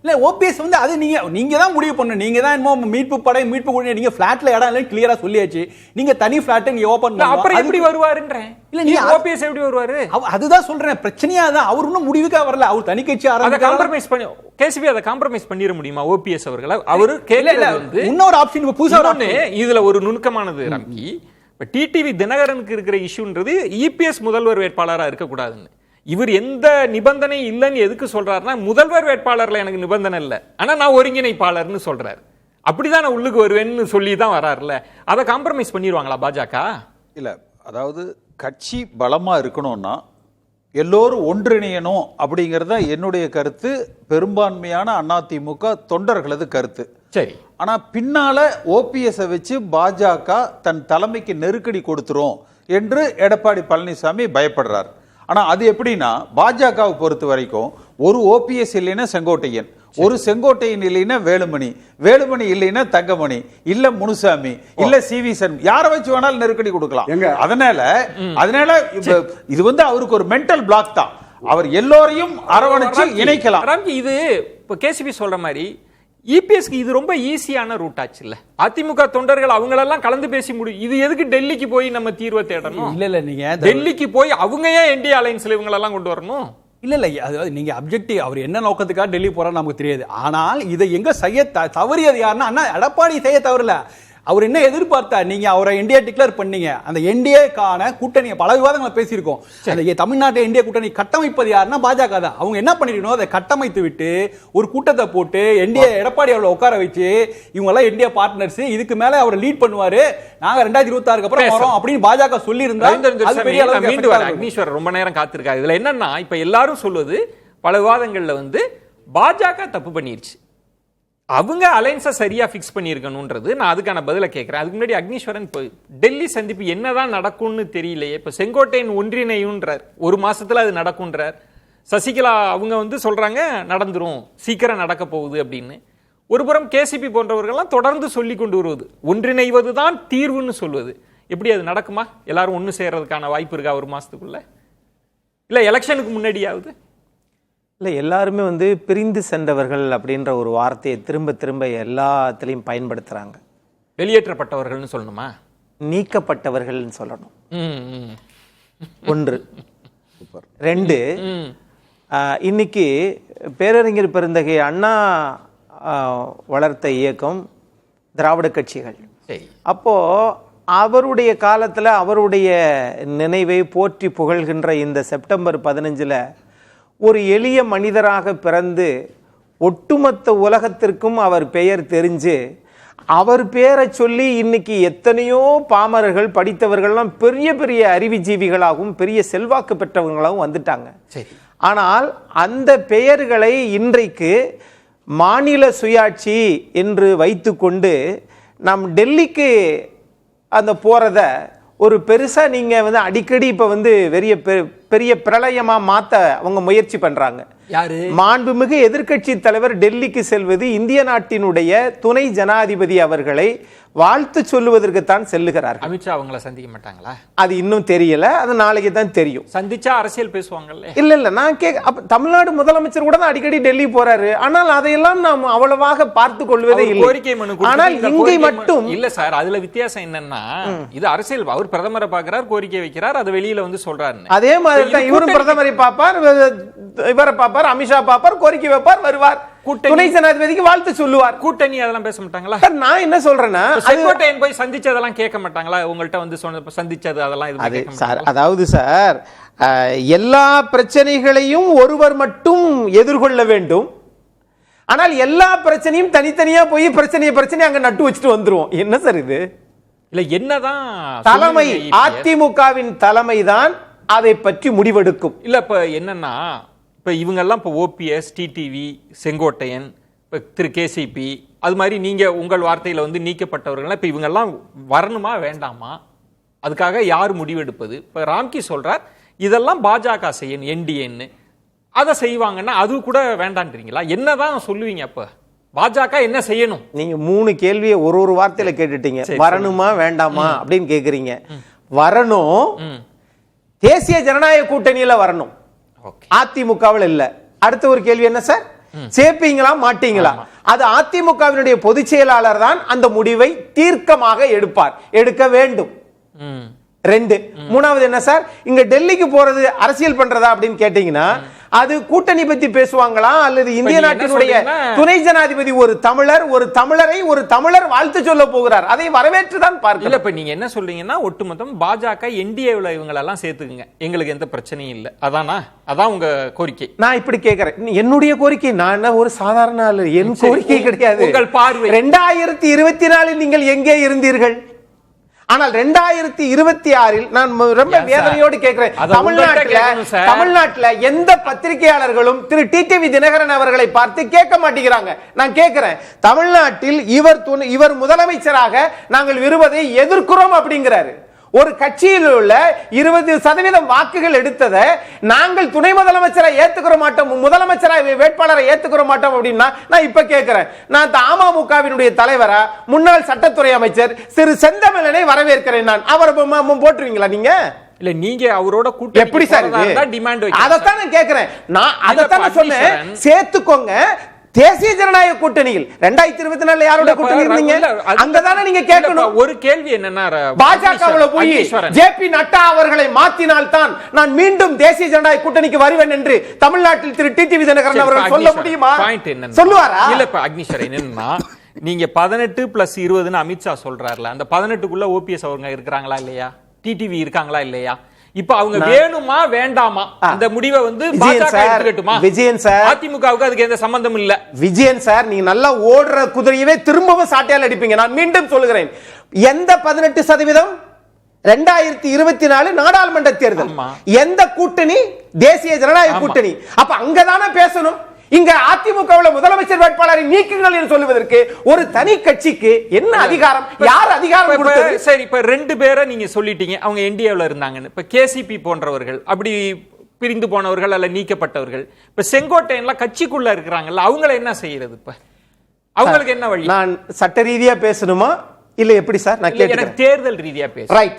Speaker 6: இல்ல ஓபிஎஸ் அது நீங்க தான் முடிவு பண்ணணும். நீங்க தான் இன்னும் மீட்பு படை மீட்பு குழு நீங்க ஃபிளாட்ல இடம் இல்ல கிளியரா சொல்லியாச்சு. நீங்க தனி ஃபிளாட் நீங்க ஓபன் பண்ணலாம்.
Speaker 3: அப்புறம் எப்படி வருவாருன்றேன். இல்ல நீங்க ஓபிஎஸ் எப்படி வருவாரு?
Speaker 6: அதுதான் சொல்றேன், பிரச்சனையா தான். அவர் இன்னும் முடிவுக்கா வரல. அவர் தனி கட்சி ஆரம்பிச்சு
Speaker 3: காம்ப்ரமைஸ் பண்ணி கேசிபி அதை காம்ப்ரமைஸ் பண்ணிர முடியுமா ஓபிஎஸ் அவர்களை? அவரு கேட்கல.
Speaker 6: இன்னொரு ஆப்ஷன் புதுசா
Speaker 3: இதுல ஒரு நுணுக்கமானது ராம்கி. இப்ப டிடிவி தினகரனுக்கு இருக்கிற இஷ்யூன்றது இபிஎஸ் முதல்வர் வேட்பாளரா இருக்க கூடாதுன்னு. இவர் எந்த நிபந்தனை இல்லைன்னு எதுக்கு சொல்றாருன்னா, முதல்வர் வேட்பாளர்ல எனக்கு நிபந்தனை இல்லை, ஆனா நான் ஒருங்கிணைப்பாளர்னு சொல்றாரு. அப்படிதான் நான் உள்ளுக்கு வருவேன்னு சொல்லி தான் வராருல. அதை காம்ப்ரமைஸ் பண்ணிடுவாங்களா பாஜக?
Speaker 4: இல்ல, அதாவது கட்சி பலமா இருக்கணும்னா எல்லோரும் ஒன்றிணையணும் அப்படிங்கறத என்னுடைய கருத்து, பெரும்பான்மையான அதிமுக தொண்டர்களது கருத்து.
Speaker 3: சரி,
Speaker 4: ஆனா பின்னால ஓபிஎஸ் வச்சு பாஜக தன் தலைமைக்கு நெருக்கடி கொடுத்துரும் என்று எடப்பாடி பழனிசாமி பயப்படுறார். ஆனா அது எப்படின்னா, பாஜகவை பொறுத்த வரைக்கும் ஒரு ஓபிஎஸ் இல்லைன்னா செங்கோட்டையன், ஒரு செங்கோட்டையன் இல்லைன்னா வேலுமணி, வேலுமணி இல்லைன்னா தங்கமணி, இல்ல முனுசாமி, இல்ல சிவி சன், யாரை வச்சு வேணாலும் நெருக்கடி கொடுக்கலாம். அதனால இது அவருக்கு ஒரு மென்டல் பிளாக் தான். அவர் எல்லோரையும் அரவணைச்சு இணைக்கலாம்.
Speaker 3: இது இப்ப கேசிபி சொல்ற மாதிரி இபிஎஸ்க்கு இது ரொம்ப ஈஸியான ரூட் ஆச்சு இல்ல. அதிமுக தொண்டர்கள் அவங்களெல்லாம் கலந்து பேசி முடியும். இது எதுக்கு டெல்லிக்கு போய் நம்ம தீர்வை தேடணும்?
Speaker 6: இல்ல நீங்க
Speaker 3: டெல்லிக்கு போய் அவங்க ஏன் என்டிஏ அலைன்ஸ்ல இவங்களெல்லாம் கொண்டு வரணும்?
Speaker 6: இல்ல அதாவது நீங்க அப்ஜெக்டிவ் அவர் என்ன நோக்கத்துக்காக டெல்லி போறாரு நமக்கு தெரியாது. ஆனால் இதை எங்க செய்ய தவறியது யாருன்னா அண்ணா எடப்பாடி செய்ய தவறல. அவர் என்ன எதிர்பார்த்தார்? நீங்க அவரை என்டிஏ டிக்ளேர் பண்ணீங்க. அந்த என்டிஏக்கான கூட்டணியை பல விவாதங்களை பேசியிருக்கோம். அந்த தமிழ்நாட்டு என்டிஏ கூட்டணி கட்டமைப்பது யாருன்னா பாஜக தான். அவங்க என்ன பண்ணிருக்கணும், அதை கட்டமைத்து விட்டு ஒரு கூட்டத்தை போட்டு என்டிஏ எடப்பாடி அவரை உட்கார வச்சு இவங்க எல்லாம் என்டிஏ பார்ட்னர்ஸ், இதுக்கு மேல அவர் லீட் பண்ணுவாரு, நாங்க 2026 அப்புறம் வரோம் அப்படின்னு பாஜக சொல்லி இருந்தா
Speaker 3: அக்னீஸ்வர் ரொம்ப நேரம் காத்திருக்காரு. இதுல என்னன்னா இப்ப எல்லாரும் சொல்வது பல விவாதங்கள்ல பாஜக தப்பு பண்ணிருச்சு, அவங்க அலைன்ஸை சரியா ஃபிக்ஸ் பண்ணியிருக்கணும்ன்றது. நான் அதுக்கான பதிலை கேட்கிறேன். அதுக்கு முன்னாடி அக்னீஸ்வரன் இப்போ டெல்லி சந்திப்பு என்னதான் நடக்கும்னு தெரியலையே. இப்போ செங்கோட்டையன் ஒன்றிணையுன்றார், ஒரு மாசத்துல அது நடக்கும்ன்றார். சசிகலா அவங்க சொல்றாங்க நடந்துரும், சீக்கிரம் நடக்க போகுது அப்படின்னு. ஒருபுறம் கேசிபி போன்றவர்கள்லாம் தொடர்ந்து சொல்லி கொண்டு வருவது ஒன்றிணைவது தான் தீர்வுன்னு சொல்வது. எப்படி அது நடக்குமா? எல்லாரும் ஒன்று சேர்றதுக்கான வாய்ப்பு இருக்கா ஒரு மாசத்துக்குள்ள, இல்ல எலெக்ஷனுக்கு முன்னாடியாவது?
Speaker 1: இல்லை, எல்லாருமே பிரிந்து சென்றவர்கள் அப்படின்ற ஒரு வார்த்தையை திரும்ப திரும்ப எல்லாத்திலையும் பயன்படுத்துறாங்க.
Speaker 3: வெளியேற்றப்பட்டவர்கள்னு சொல்லணுமா?
Speaker 1: நீக்கப்பட்டவர்கள்னு சொல்லணும். ஒன்று. ரெண்டு, இன்னைக்கு பேரறிஞர் பெருந்தகை அண்ணா வளர்த்த இயக்கம் திராவிட கட்சிகள். அப்போ அவருடைய காலத்துல அவருடைய நினைவை போற்றி புகழ்கின்ற இந்த செப்டம்பர் 15 ஒரு எளிய மனிதராக பிறந்து ஒட்டுமொத்த உலகத்திற்கும் அவர் பெயர் தெரிஞ்சு அவர் பேரை சொல்லி இன்னைக்கு எத்தனையோ பாமரர்கள் படித்தவர்கள்லாம் பெரிய பெரிய அறிவுஜீவிகளாகவும் பெரிய செல்வாக்கு பெற்றவங்களாகவும் வந்துட்டாங்க. ஆனால் அந்த பெயர்களை இன்றைக்கு மாநில சுயாட்சி என்று வைத்துக்கொண்டு நம் டெல்லிக்கு அந்த போறத ஒரு பெருசா நீங்க அடிக்கடி இப்ப பெரிய பிரளயமா மாத்த அவங்க முயற்சி பண்றாங்க.
Speaker 3: யாரு?
Speaker 1: மாண்புமிகு எதிர்க்கட்சி தலைவர் டெல்லிக்கு செல்வது இந்திய நாட்டினுடைய துணை ஜனாதிபதி அவர்களை வாழ்த்து சொல்லுவதற்குத்தான் செல்லுகிறார்.
Speaker 3: அமித்ஷா அவங்கள சந்திக்க மாட்டாங்களா?
Speaker 1: அது இன்னும் தெரியல, அது நாளைக்கு தான் தெரியும்.
Speaker 3: சந்திச்சா அரசியல் பேசுவாங்கல்ல?
Speaker 1: இல்ல நான் தமிழ்நாடு முதலமைச்சர் கூட தான் அடிக்கடி டெல்லி போறாரு. ஆனால் அதையெல்லாம் நாம் அவ்வளவாக பார்த்து கொள்வதே இல்லை.
Speaker 3: கோரிக்கை மனு. ஆனால் இங்கே மட்டும் இல்ல சார். அதுல வித்தியாசம் என்னன்னா, இது அரசியல். அவர் பிரதமரை பாக்குறார், கோரிக்கை வைக்கிறார், அது வெளியில சொல்றாரு. அதே மாதிரி தான் இவரும் பிரதமரை பார்ப்பார், இவரை பார்ப்பார், அமித்ஷா பார்ப்பார், கோரிக்கை வைப்பார், வருவார், துணை ஜனாதிபதிக்கு வாழ்த்து சொல்லுவார். கூட்டணி அதெல்லாம் பேச மாட்டாங்களா? நான் என்ன சொல்றேன்னா, செங்கோட்டையன் போய் சந்திச்சதெல்லாம் கேட்க மாட்டாங்களா? உங்கள்கிட்ட சந்திச்சது அதெல்லாம்
Speaker 1: சார், அதாவது சார், எல்லா பிரச்சனைகளையும் ஒருவர் மட்டும் எதிர்கொள்ள வேண்டும். ஆனால் எல்லா பிரச்சனையும் தனித்தனியா போய் பிரச்சனை அங்க நட்டு வச்சுட்டு வந்துருவோம். என்ன சார் இது?
Speaker 3: இல்ல என்னதான்
Speaker 1: தலைமை, அதிமுகவின் தலைமைதான் அதை பற்றி முடிவெடுக்கும்.
Speaker 3: இல்ல இப்ப என்னன்னா, இப்ப இவங்க எல்லாம் இப்ப ஓபிஎஸ், டிடிவி, செங்கோட்டையன், இப்ப திரு கேசிபி, அது மாதிரி நீங்க உங்கள் வார்த்தையில நீக்கப்பட்டவர்கள் இப்ப இவங்க எல்லாம் வரணுமா வேண்டாமா? அதுக்காக யார் முடிவெடுப்பது? இப்ப ராம்கி சொல்றார் இதெல்லாம் பாஜக செய்யணும், என்டிஏன்னு. அதை செய்வாங்கன்னா அது கூட வேண்டான்றீங்களா? என்னதான் சொல்லுவீங்க? அப்ப பாஜக என்ன செய்யணும்?
Speaker 1: நீங்க 3 கேள்வியை ஒரு வார்த்தையில கேட்டுட்டீங்க. வரணுமா வேண்டாமா அப்படின்னு கேக்குறீங்க. வரணும், தேசிய ஜனநாயக கூட்டணியில வரணும், அதிமுகவில் இல்ல. அடுத்த ஒரு கேள்வி என்ன சார்? சேர்ப்பீங்களா மாட்டீங்களா? அது அதிமுகவினுடைய பொதுச் செயலாளர் தான் அந்த முடிவை தீர்க்கமாக எடுப்பார், எடுக்க வேண்டும். 2. 3வது என்ன சார்? இங்க டெல்லிக்கு போறது அரசியல் பண்றதா அப்படின்னு கேட்டீங்கன்னா, அது கூட்டணி பத்தி பேசுவாங்களா அல்லது இந்திய நாட்டினுடைய துணை ஜனாதிபதி ஒரு தமிழர் வாழ்த்து சொல்ல போகிறார், அதை வரவேற்றுதான் பார்க்க.
Speaker 3: இல்ல இப்ப நீங்க என்ன சொல்றீங்கன்னா, ஒட்டுமொத்தம் பாஜக என்டிஏல இவங்க எல்லாம் சேர்த்துக்குங்க, எங்களுக்கு எந்த பிரச்சனையும் இல்ல, அதான் உங்க கோரிக்கை.
Speaker 1: நான் இப்படி கேட்கிறேன். என்னுடைய கோரிக்கை, நான் ஒரு சாதாரண ஆளு, என் கோரிக்கை கிடையாது.
Speaker 3: உங்கள் பார்வை
Speaker 1: 2024 நீங்கள் எங்கே இருந்தீர்கள்? ஆனால் 2026 நான் ரொம்ப வேதனையோடு கேட்கிறேன், தமிழ்நாட்டுல எந்த பத்திரிகையாளர்களும் திரு டிடிவி தினகரன் அவர்களை பார்த்து கேட்க மாட்டேங்கிறாங்க. நான் கேட்கிறேன், தமிழ்நாட்டில் இவர் முதலமைச்சராக நாங்கள் விரும்பதை எதிர்க்கிறோம் அப்படிங்கிறாரு. ஒரு கட்சியில் உள்ள 20% வாக்குகள் எடுத்ததை நாங்கள் துணை முதலமைச்சரை ஏத்துக்கிற மாட்டோம், முதலமைச்சராக வேட்பாளரை ஏத்துக்கிற மாட்டோம் அப்படின்னா நான் இப்ப கேட்கிறேன், நான் அமமுகவினுடைய தலைவரா முன்னாள் சட்டத்துறை அமைச்சர் திரு செந்தமிழனை வரவேற்கிறேன். நான் அவரை போட்டுருவீங்களா நீங்க?
Speaker 3: இல்ல நீங்க அவரோட கூட்டணி
Speaker 1: எப்படி சார் டிமாண்ட்? அதைத்தான் நான் கேட்கிறேன். நான் அதைத்தான் சொன்னேன், சேர்த்துக்கோங்க, தேசிய ஜனநாயக கூட்டணியில் 2024 யாரோட கூட்டணி இருந்தீங்க? அங்கதானே நீங்க கேட்கணும்.
Speaker 3: ஒரு கேள்வி என்னன்னா,
Speaker 1: பாஜகவுல போய் ஜேபி நட்டா அவர்களை மாத்தினால் தான் நான் மீண்டும் தேசிய ஜனநாயக கூட்டணிக்கு வருவேன் என்று தமிழ்நாட்டில் திரு டிடிவி தினகரன் அவர்கள் சொல்ல முடியுமா? சொல்லுவாரா?
Speaker 3: இல்ல இப்ப அக்னிஸ்வரன் என்னன்னா, நீங்க 18+20 அமித்ஷா சொல்றாருல, அந்த 18க்குள்ள ஓபிஎஸ் அவங்க இருக்கிறாங்களா இல்லையா, டிடிவி இருக்காங்களா இல்லையா? இப்ப அவங்க வேணுமா வேண்டாமா அந்த முடிவை வந்து பாஜக எடுத்துக்கட்டுமா?
Speaker 1: விஜயன் சார்,
Speaker 3: அதிமுகவுக்கு அதுக்கு எந்த சம்பந்தம் இல்ல.
Speaker 1: விஜயன் சார், நீங்க நல்லா ஓடுற குதிரையவே திரும்பவும் சாட்டையால் அடிப்பீங்க. நான் மீண்டும் சொல்லுகிறேன், எந்த 18% 2024 நாடாளுமன்ற தேர்தல், எந்த கூட்டணி? தேசிய ஜனநாயக கூட்டணி. அப்ப அங்கதானே பேசணும். இங்க அதிமுகவுல முதலமைச்சர் வேட்பாளரை நீக்குங்கள் என்று சொல்லுவதற்கு ஒரு தனி கட்சிக்கு என்ன அதிகாரம்? யார் அதிகாரம் கொடுத்தது?
Speaker 3: சரி, இப்ப 2 பேரை நீங்க சொல்லிட்டீங்க, அவங்க என்டிஏல இருந்தாங்கன்னு. இப்ப கேசிபி போன்றவர்கள் அப்படி பிரிந்து போனவர்கள் அல்ல நீக்கப்பட்டவர்கள், இப்ப செங்கோட்டையன்ல கட்சிக்குள்ள இருக்கிறாங்கல்ல, அவங்கள என்ன செய்யறது? இப்ப அவங்களுக்கு என்ன வழி?
Speaker 1: நான் சட்ட ரீதியா பேசணுமா இல்ல எப்படி சார்? நான் கேக்குறேன்,
Speaker 3: தேர்தல் ரீதியா பேசுறேன்.
Speaker 1: ரைட்,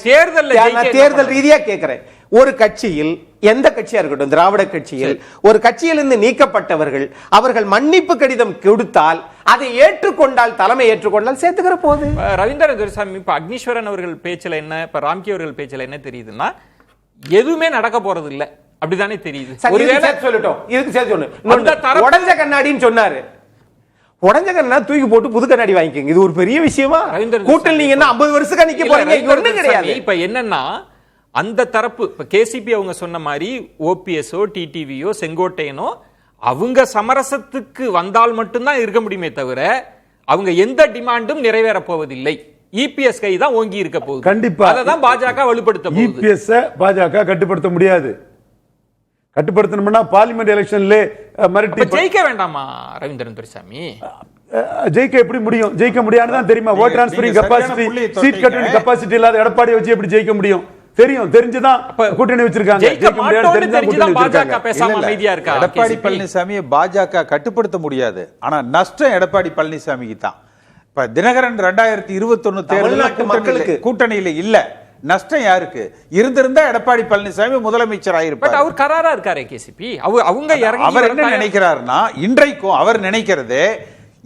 Speaker 1: தேர்தல் ரீதியா கேக்குறேன். ஒரு கட்சியில், எந்த கட்சியா இருக்கட்டும், திராவிட கட்சியில் ஒரு கட்சியிலிருந்து நீக்கப்பட்டவர்கள் அவர்கள் மன்னிப்பு கடிதம் கொடுத்தால் அதை ஏற்றுக்கொண்டால், தலைமை ஏற்றுக்கொண்டால் சேர்த்துக்கிற போது.
Speaker 3: ரவீந்திரன் துரைசாமி, இப்ப அக்னீஸ்வரன் அவர்கள் பேச்சுல என்ன, இப்ப ராம்கி அவர்கள் பேச்சுல என்ன தெரியுதுன்னா, எதுவுமே நடக்க போறது இல்ல அப்படிதானே தெரியுது.
Speaker 1: ஒருவேளை சொல்லட்டும், இதுக்கு சேர்த்து ஒண்ணு, உடைஞ்ச கண்ணாடின்னு சொன்னாரு. உடஞ்ச கண்ணா தூக்கி போட்டு புது கண்ணாடி வாங்கிக்கங்க. இது ஒரு பெரிய விஷயமா? கூட்டணி நீங்க என்ன 50 வருஷம் நிக்க போறீங்க? ஒண்ணும் கிடையாது.
Speaker 3: இப்ப என்னன்னா, அந்த தரப்பு இப்ப கேசிபி அவங்க சொன்ன மாதிரி ஓபிஎஸ்ஓ டிடிவியோ செங்கோட்டையனோ அவங்க சமரசத்துக்கு வந்தால் மட்டும்தான் இருக்க முடியுமே தவிர அவங்க எந்த டிமாண்டும் நிறைவேற போவதில்லை. இபிஎஸ் கை தான் ஓங்கி இருக்க போகுது.
Speaker 5: கண்டிப்பா
Speaker 3: அதான் பாஜக வலுப்படுத்த போகுது.
Speaker 5: இபிஎஸ் பாஜக கட்டுப்படுத்த முடியாது. கட்டுப்படுத்தணும்னா பார்லிமெண்ட் எலெக்ஷன்ல மிரட்டி
Speaker 3: ஜெயிக்க வேண்டாமா ரவீந்திரன் துரைசாமி?
Speaker 5: ஜெயிக்க எப்படி முடியும்? ஜெயிக்க முடியாதுதான் தெரியுமா? ஓட் டிரான்ஸ்பரிங் கெபாசிட்டி, சீட் கட்டணி கெபாசிட்டி இல்லாத எடப்பாடி வச்சு எப்படி ஜெயிக்க முடியும்? தெரியும், தெரிஞ்சுதான் கூட்டணி வச்சிருக்காங்க.
Speaker 3: ஜெயிக்க முடியாது தெரிஞ்சுதான் பாஜக பேசாம அமைதியா இருக்கா?
Speaker 4: எடப்பாடி பழனிசாமியை பாஜக கட்டுப்படுத்த முடியாது. ஆனா நஷ்டம் எடப்பாடி பழனிசாமிக்கு தான். இப்ப தினகரன் 2021 தேர்தல் மக்களுக்கு கூட்டணியில இல்ல, நஷ்டம் யாருக்கு? இருந்திருந்தா எடப்பாடி பழனிசாமி முதலமைச்சர் ஆயிருப்பார்.
Speaker 3: அவர் கராரா இருக்காரே கேசிபி. அவங்க
Speaker 4: அவர் என்ன நினைக்கிறாருன்னா, இன்றைக்கும் அவர் நினைக்கிறது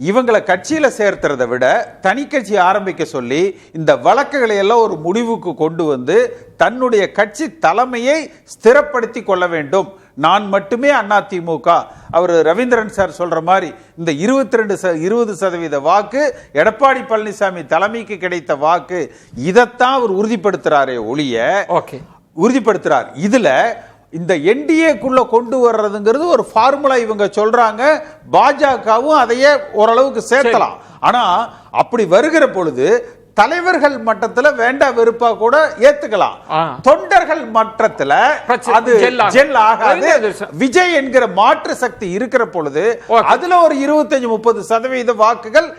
Speaker 4: இவங்களை கட்சியில சேர்த்துறதை விட தனி கட்சி ஆரம்பிக்க சொல்லி இந்த வழக்குகளை எல்லாம் ஒரு முடிவுக்கு கொண்டு வந்து தன்னுடைய கட்சி தலைமையை ஸ்திரப்படுத்தி கொள்ள வேண்டும். நான் மட்டுமே அதிமுக. அவர் ரவீந்திரன் சார் சொல்ற மாதிரி இந்த 20% வாக்கு எடப்பாடி பழனிசாமி தலைமைக்கு கிடைத்த வாக்கு, இதைத்தான் அவர் உறுதிப்படுத்துறாரே ஒழிய உறுதிப்படுத்துறார். இதுல இந்த என்டிஏக்குள்ள கொண்டு வர்றதுங்கிறது ஒரு ஃபார்முலா இவங்க சொல்றாங்க. பாஜகவும் அதையே ஓரளவுக்கு சேர்த்தலாம். ஆனா அப்படி வருகிற பொழுது தலைவர்கள் மட்டத்துல வேண்டா வெறுப்பா கூட ஏத்துக்கலாம். தொண்டர்கள் மட்டத்துல அது ஜெல் ஆகாது. விஜய் என்கிற மாற்று சக்தி இருக்கிற பொழுது அதுல ஒரு 25-30% வாக்குகள்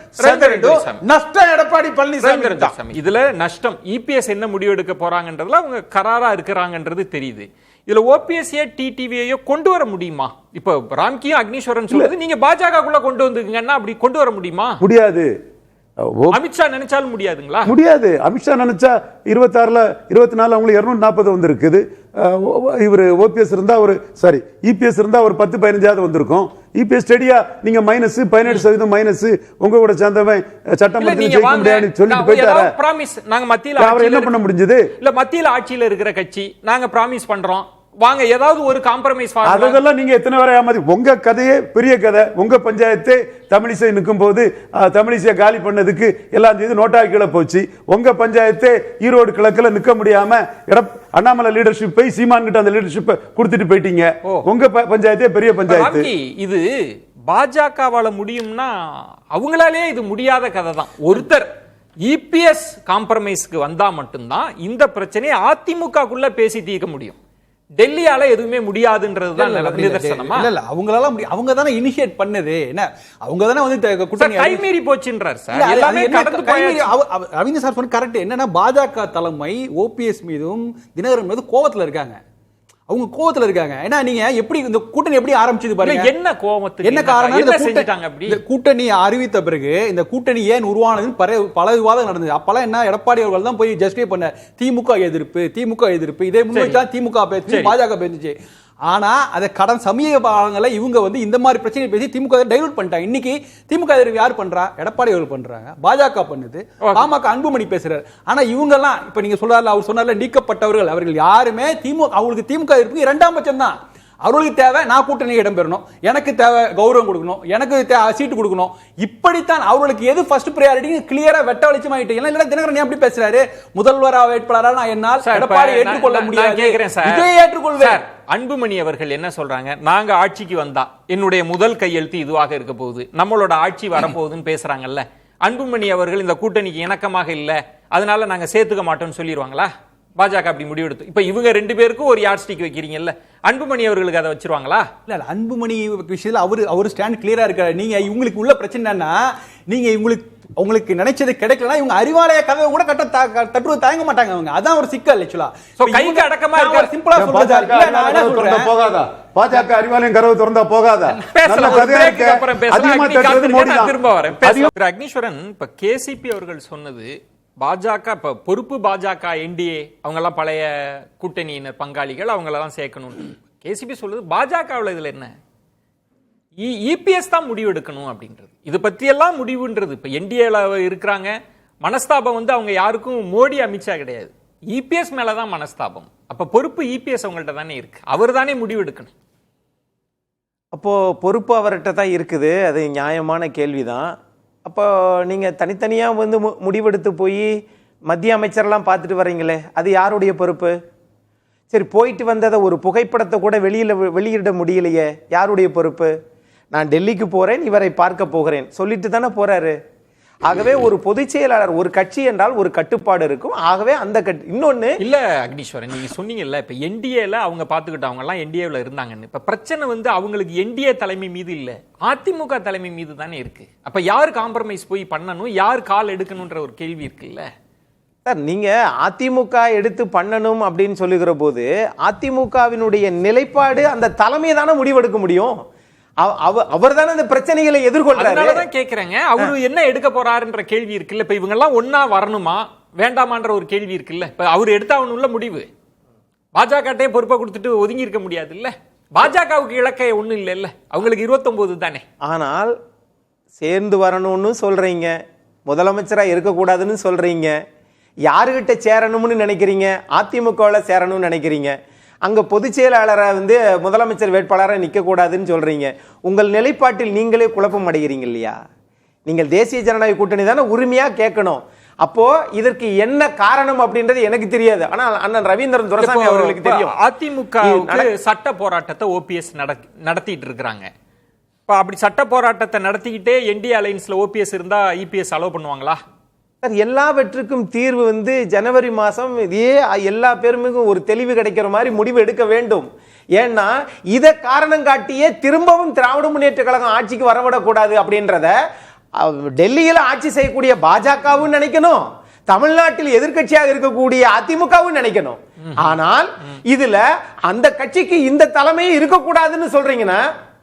Speaker 4: நஷ்டம் எடப்பாடி பழனிசாமி.
Speaker 3: இதுல நஷ்டம் இபிஎஸ் என்ன முடிவு எடுக்க போறாங்கன்றதுல அவங்க கராரா இருக்கிறாங்கன்றது தெரியுது. இதுல ஓபிஎஸ்ஏ டிடிவியோ கொண்டு வர முடியுமா? இப்ப ராம்கியும் அக்னீஸ்வரன் சொல்றது நீங்க பாஜகக்குள்ள கொண்டு வந்துக்கீங்கன்னா அப்படி கொண்டு வர முடியுமா?
Speaker 5: முடியாது.
Speaker 3: அமித்ஷா நினைச்சாலும் முடியாதுங்களா?
Speaker 5: முடியாது. அமித்ஷா நினைச்சா 26ல 24 அவங்களுக்கு 240 வந்திருக்குது. இவர் ஓபிஎஸ் இருந்தா ஒரு சாரி இபிஎஸ் இருந்தா ஒரு 10-15 வந்திருக்கும். இபிஎஸ் ஸ்டடியா நீங்க -17% மைனஸ் உங்க கூட சேர்ந்தவன் சட்டமன்றத்தில் ஜெயிக்க முடியாதுன்னு சொல்லிட்டு போயிட்டாரு.
Speaker 3: பிராமிஸ் நாங்க மத்தியில
Speaker 5: அவர் என்ன பண்ண முடிஞ்சது?
Speaker 3: இல்ல மத்தியில ஆட்சியில இருக்கிற கட்சி நாங்க பிராமிஸ் பண்றோம், வாங்க ஏதாவது ஒரு காம்ப்ரமைஸ்.
Speaker 5: அதெல்லாம் நீங்க எத்தனை வரை ஏமாதி? உங்க கதையே பெரிய கதை. உங்க பஞ்சாயத்து தமிழிசை நிற்கும் போது தமிழிசையை காலி பண்ணதுக்கு எல்லாம் செய்து நோட்டா கீழே போச்சு. உங்க பஞ்சாயத்து ஈரோடு கிழக்குல நிக்க முடியாம அண்ணாமலை லீடர்ஷிப் போய் சீமான் கிட்ட அந்த லீடர்ஷிப் கொடுத்துட்டு போயிட்டீங்க. உங்க பஞ்சாயத்தே பெரிய பஞ்சாயத்து.
Speaker 3: இது பாஜகவால முடியும்னா அவங்களாலே இது முடியாத கதை தான். ஒருத்தர் இபிஎஸ் காம்ப்ரமைஸ்க்கு வந்தா மட்டும்தான் இந்த பிரச்சனையை அதிமுகக்குள்ள பேசி தீர்க்க முடியும். டெல்லியால எதுவுமே முடியாதுன்றதுதான் நிதர்சனமா?
Speaker 6: இல்ல அவங்களால முடியும். அவங்க தானே இனிஷியேட் பண்ணது. என்ன அவங்க தானே வந்து கூட்டணி
Speaker 3: கைமீறி போச்சுன்றார் சார். எல்லாமே கடந்து போய்
Speaker 6: ரவீந்திர சார் சொன்ன கரெக்ட். என்னன்னா பாஜக தலைமை ஓபிஎஸ் மீதும் தினகரன் மீதும் கோவத்துல இருக்காங்க. அவங்க கோவத்துல இருக்காங்க. ஏன்னா நீங்க எப்படி இந்த கூட்டணி எப்படி ஆரம்பிச்சது பாருங்க.
Speaker 3: என்ன கோவத்துக்கு
Speaker 6: என்ன காரணம்?
Speaker 3: இந்த
Speaker 6: கூட்டணி அறிவித்த பிறகு இந்த கூட்டணி ஏன் உருவானதுன்னு பல விவாதம் நடந்தது. அப்பெல்லாம் என்ன எடப்பாடி அவர்கள் தான் போய் ஜஸ்டிஃபை பண்ண திமுக எதிர்ப்பு இதே முன்னாடி திமுக பேசி பாஜக பேசிச்சு. ஆனா அதை கடன் சமீப காலங்களில் இவங்க வந்து இந்த மாதிரி பிரச்சனை பேசி திமுக டைவர்ட் பண்ணிட்டாங்க. இன்னைக்கு திமுக யார் பண்றா? எடப்பாடி அவர்கள் பண்றாங்க, பாஜக பண்ணுது, பாமக அன்புமணி பேசுறாரு. ஆனா இவங்க எல்லாம் இப்ப நீங்க சொல்றாருல, அவர் சொன்னார்ல நீக்கப்பட்டவர்கள், அவர்கள் யாருமே திமுக, அவங்களுக்கு திமுக இருக்கு இரண்டாம் பட்சம் தான். அவர்களுக்கு தேவை நான் கூட்டணி இடம் பெறணும், எனக்கு தேவை கௌரவம் கொடுக்கணும், எனக்கு சீட்டு கொடுக்கணும். இப்படித்தான் அவர்களுக்கு எது ஃபர்ஸ்ட் பிரையாரிட்டி கிளியரா வெட்ட வெளிச்சம் ஆயிட்டு. இல்ல தினகரன் அப்படி பேசுறாரு, முதல்வர் வேட்பாளராக நான் என்னால் எடப்பாடி ஏற்றுக்கொள்ள முடியாது.
Speaker 3: கேக்குறேன் சார்,
Speaker 6: இதை ஏற்றுக்கொள்வேன்.
Speaker 3: அன்புமணி அவர்கள் என்ன சொல்றாங்க, நாங்க ஆட்சிக்கு வந்தா என்னுடைய முதல் கையெழுத்து இதுவாக இருக்க போகுது, நம்மளோட ஆட்சி வரப்போகுதுன்னு பேசுறாங்கல்ல. அன்புமணி அவர்கள் இந்த கூட்டணிக்கு இணக்கமாக இல்ல, அதனால நாங்க சேர்த்துக்க மாட்டோம்னு சொல்லிடுவாங்களா? பாஜக அப்படி முடிவெடுத்து இப்ப இவங்க ரெண்டு பேருக்கும் ஒரு யார்ட் ஸ்டிக் வைக்கிறீங்கல்ல, அன்புமணி அவர்களுக்கு அதை வச்சிருவாங்களா? இல்ல
Speaker 6: அன்புமணி விஷயத்துல அவரு ஸ்டாண்ட் கிளியரா இருக்காரு. நீங்க இவங்களுக்கு உள்ள பிரச்சனை என்னன்னா, நீங்க உங்களுக்கு நினைச்சது கிடைக்கலனா இவங்க அறிவாலய கதவை கூட தட்டுவது தயங்க மாட்டாங்க. அவங்க அதான் ஒரு சிக்கல். ஆக்சுவலா
Speaker 3: கைக்கு அடக்கமா இருக்க
Speaker 6: சிம்பிளா சொல்றேன்,
Speaker 5: போகாதா? பாஜக அறிவாலயம் கதவு திறந்தா போகாதா?
Speaker 3: அக்னீஸ்வரன், இப்ப கேசிபி அவர்கள் சொன்னது பாஜக, இப்ப பொறுப்பு பாஜக, என்டிஏ அவங்க எல்லாம் பழைய கூட்டணியினர் பங்காளிகள், அவங்க எல்லாம் சேர்க்கணும். கேசிபி சொல்லுது பாஜகவில் இதுல என்ன, இபிஎஸ் தான் முடிவு எடுக்கணும் அப்படின்றது. இது பத்தி எல்லாம் முடிவுன்றது இப்ப என்டிஏல இருக்கிறாங்க. மனஸ்தாபம் வந்து அவங்க யாருக்கும் மோடி அமித்ஷா கிடையாது, இபிஎஸ் மேலதான் மனஸ்தாபம். அப்ப பொறுப்பு இபிஎஸ் அவங்கள்ட்ட தானே இருக்கு, அவர் தானே முடிவு எடுக்கணும்.
Speaker 1: அப்போ பொறுப்பு அவர்கிட்ட தான் இருக்குது, அது நியாயமான கேள்விதான். அப்போ நீங்கள் தனித்தனியாக வந்து முடிவெடுத்து போய் மத்திய அமைச்சரெல்லாம் பார்த்துட்டு வர்றீங்களே, அது யாருடைய பொறுப்பு? சரி, போயிட்டு வந்ததை ஒரு புகைப்படத்தை கூட வெளியிட முடியலையே, யாருடைய பொறுப்பு? நான் டெல்லிக்கு போகிறேன், இவரை பார்க்க போகிறேன் சொல்லிட்டு தானே போகிறாரு. ஆகவே ஒரு பொதுச் செயலாளர், ஒரு கட்சி என்றால் ஒரு கட்டுப்பாடு இருக்கும். ஆகவே அந்த இன்னொன்னு
Speaker 3: இல்ல அக்னீஸ்வரன், நீங்க சொன்னீங்கல்ல இப்ப என்டிஏல அவங்க பாத்துக்கிட்டு அவங்க எல்லாம் என்டிஏல இருந்தாங்கன்னு. இப்ப பிரச்சனை வந்து அவங்களுக்கு என்டிஏ தலைமை மீது இல்ல, அதிமுக தலைமை மீது தானே இருக்கு. அப்ப யார் காம்ப்ரமைஸ் போய் பண்ணணும், யார் கால் எடுக்கணும்ன்ற ஒரு கேள்வி இருக்குல்ல
Speaker 1: சார். நீங்க அதிமுக எடுத்து பண்ணணும் அப்படின்னு சொல்லுகிற போது அதிமுகவினுடைய நிலைப்பாடு அந்த தலைமையை தானே முடிவெடுக்க முடியும். அவர் தானே இந்த பிரச்சனைகளை எதிர்கொள்றாரு.
Speaker 3: கேக்குறேங்க, அவரு என்ன எடுக்க போறாருன்ற கேள்வி இருக்குல்ல. இப்ப இவங்க எல்லாம் ஒன்னா வரணுமா வேண்டாமான்ற ஒரு கேள்வி இருக்குல்ல. இப்ப அவர் எடுத்தாவணும்ல முடிவு. பாஜக பொறுப்பை கொடுத்துட்டு ஒதுங்கி இருக்க முடியாது இல்ல. பாஜகவுக்கு இலக்கை ஒண்ணும் இல்ல இல்ல, அவங்களுக்கு 29 தானே.
Speaker 1: ஆனால் சேர்ந்து வரணும்னு சொல்றீங்க, முதலமைச்சரா இருக்கக்கூடாதுன்னு சொல்றீங்க, யாருகிட்ட சேரணும்னு நினைக்கிறீங்க? அதிமுகவில் சேரணும்னு நினைக்கிறீங்க. அங்க பொதுச் செயலாளரை வந்து முதலமைச்சர் வேட்பாளராக நிற்க கூடாதுன்னு சொல்றீங்க. உங்கள் நிலைப்பாட்டில் நீங்களே குழப்பம் அடைகிறீங்க இல்லையா? நீங்கள் தேசிய ஜனநாயக கூட்டணி தானே உரிமையா கேட்கணும். அப்போ இதற்கு என்ன காரணம் அப்படின்றது எனக்கு தெரியாது, ஆனா அண்ணன் ரவீந்திரன் துரைசாமி அவர்களுக்கு தெரியும்.
Speaker 3: அதிமுக சட்ட போராட்டத்தை ஓபிஎஸ் நடத்திட்டு இருக்கிறாங்க. இப்ப அப்படி சட்ட போராட்டத்தை நடத்திக்கிட்டே என்டிஏ அலைன்ஸ்ல ஓபிஎஸ் இருந்தா இபிஎஸ் அலோவ் பண்ணுவாங்களா?
Speaker 1: சார், எல்லாவற்றுக்கும் தீர்வு வந்து ஜனவரி மாதம் இதே எல்லா பேருக்கும் ஒரு தெளிவு கிடைக்கிற மாதிரி முடிவு எடுக்க வேண்டும். ஏன்னா இதை காரணம் காட்டியே திரும்பவும் திராவிட முன்னேற்ற கழகம் ஆட்சிக்கு வரவிடக்கூடாது அப்படின்றத டெல்லியில் ஆட்சி செய்யக்கூடிய பாஜகவும் நினைக்கணும், தமிழ்நாட்டில் எதிர்கட்சியாக இருக்கக்கூடிய அதிமுகவும் நினைக்கணும். ஆனால் இதுல அந்த கட்சிக்கு இந்த தலைமையே இருக்கக்கூடாதுன்னு சொல்றீங்கன்னா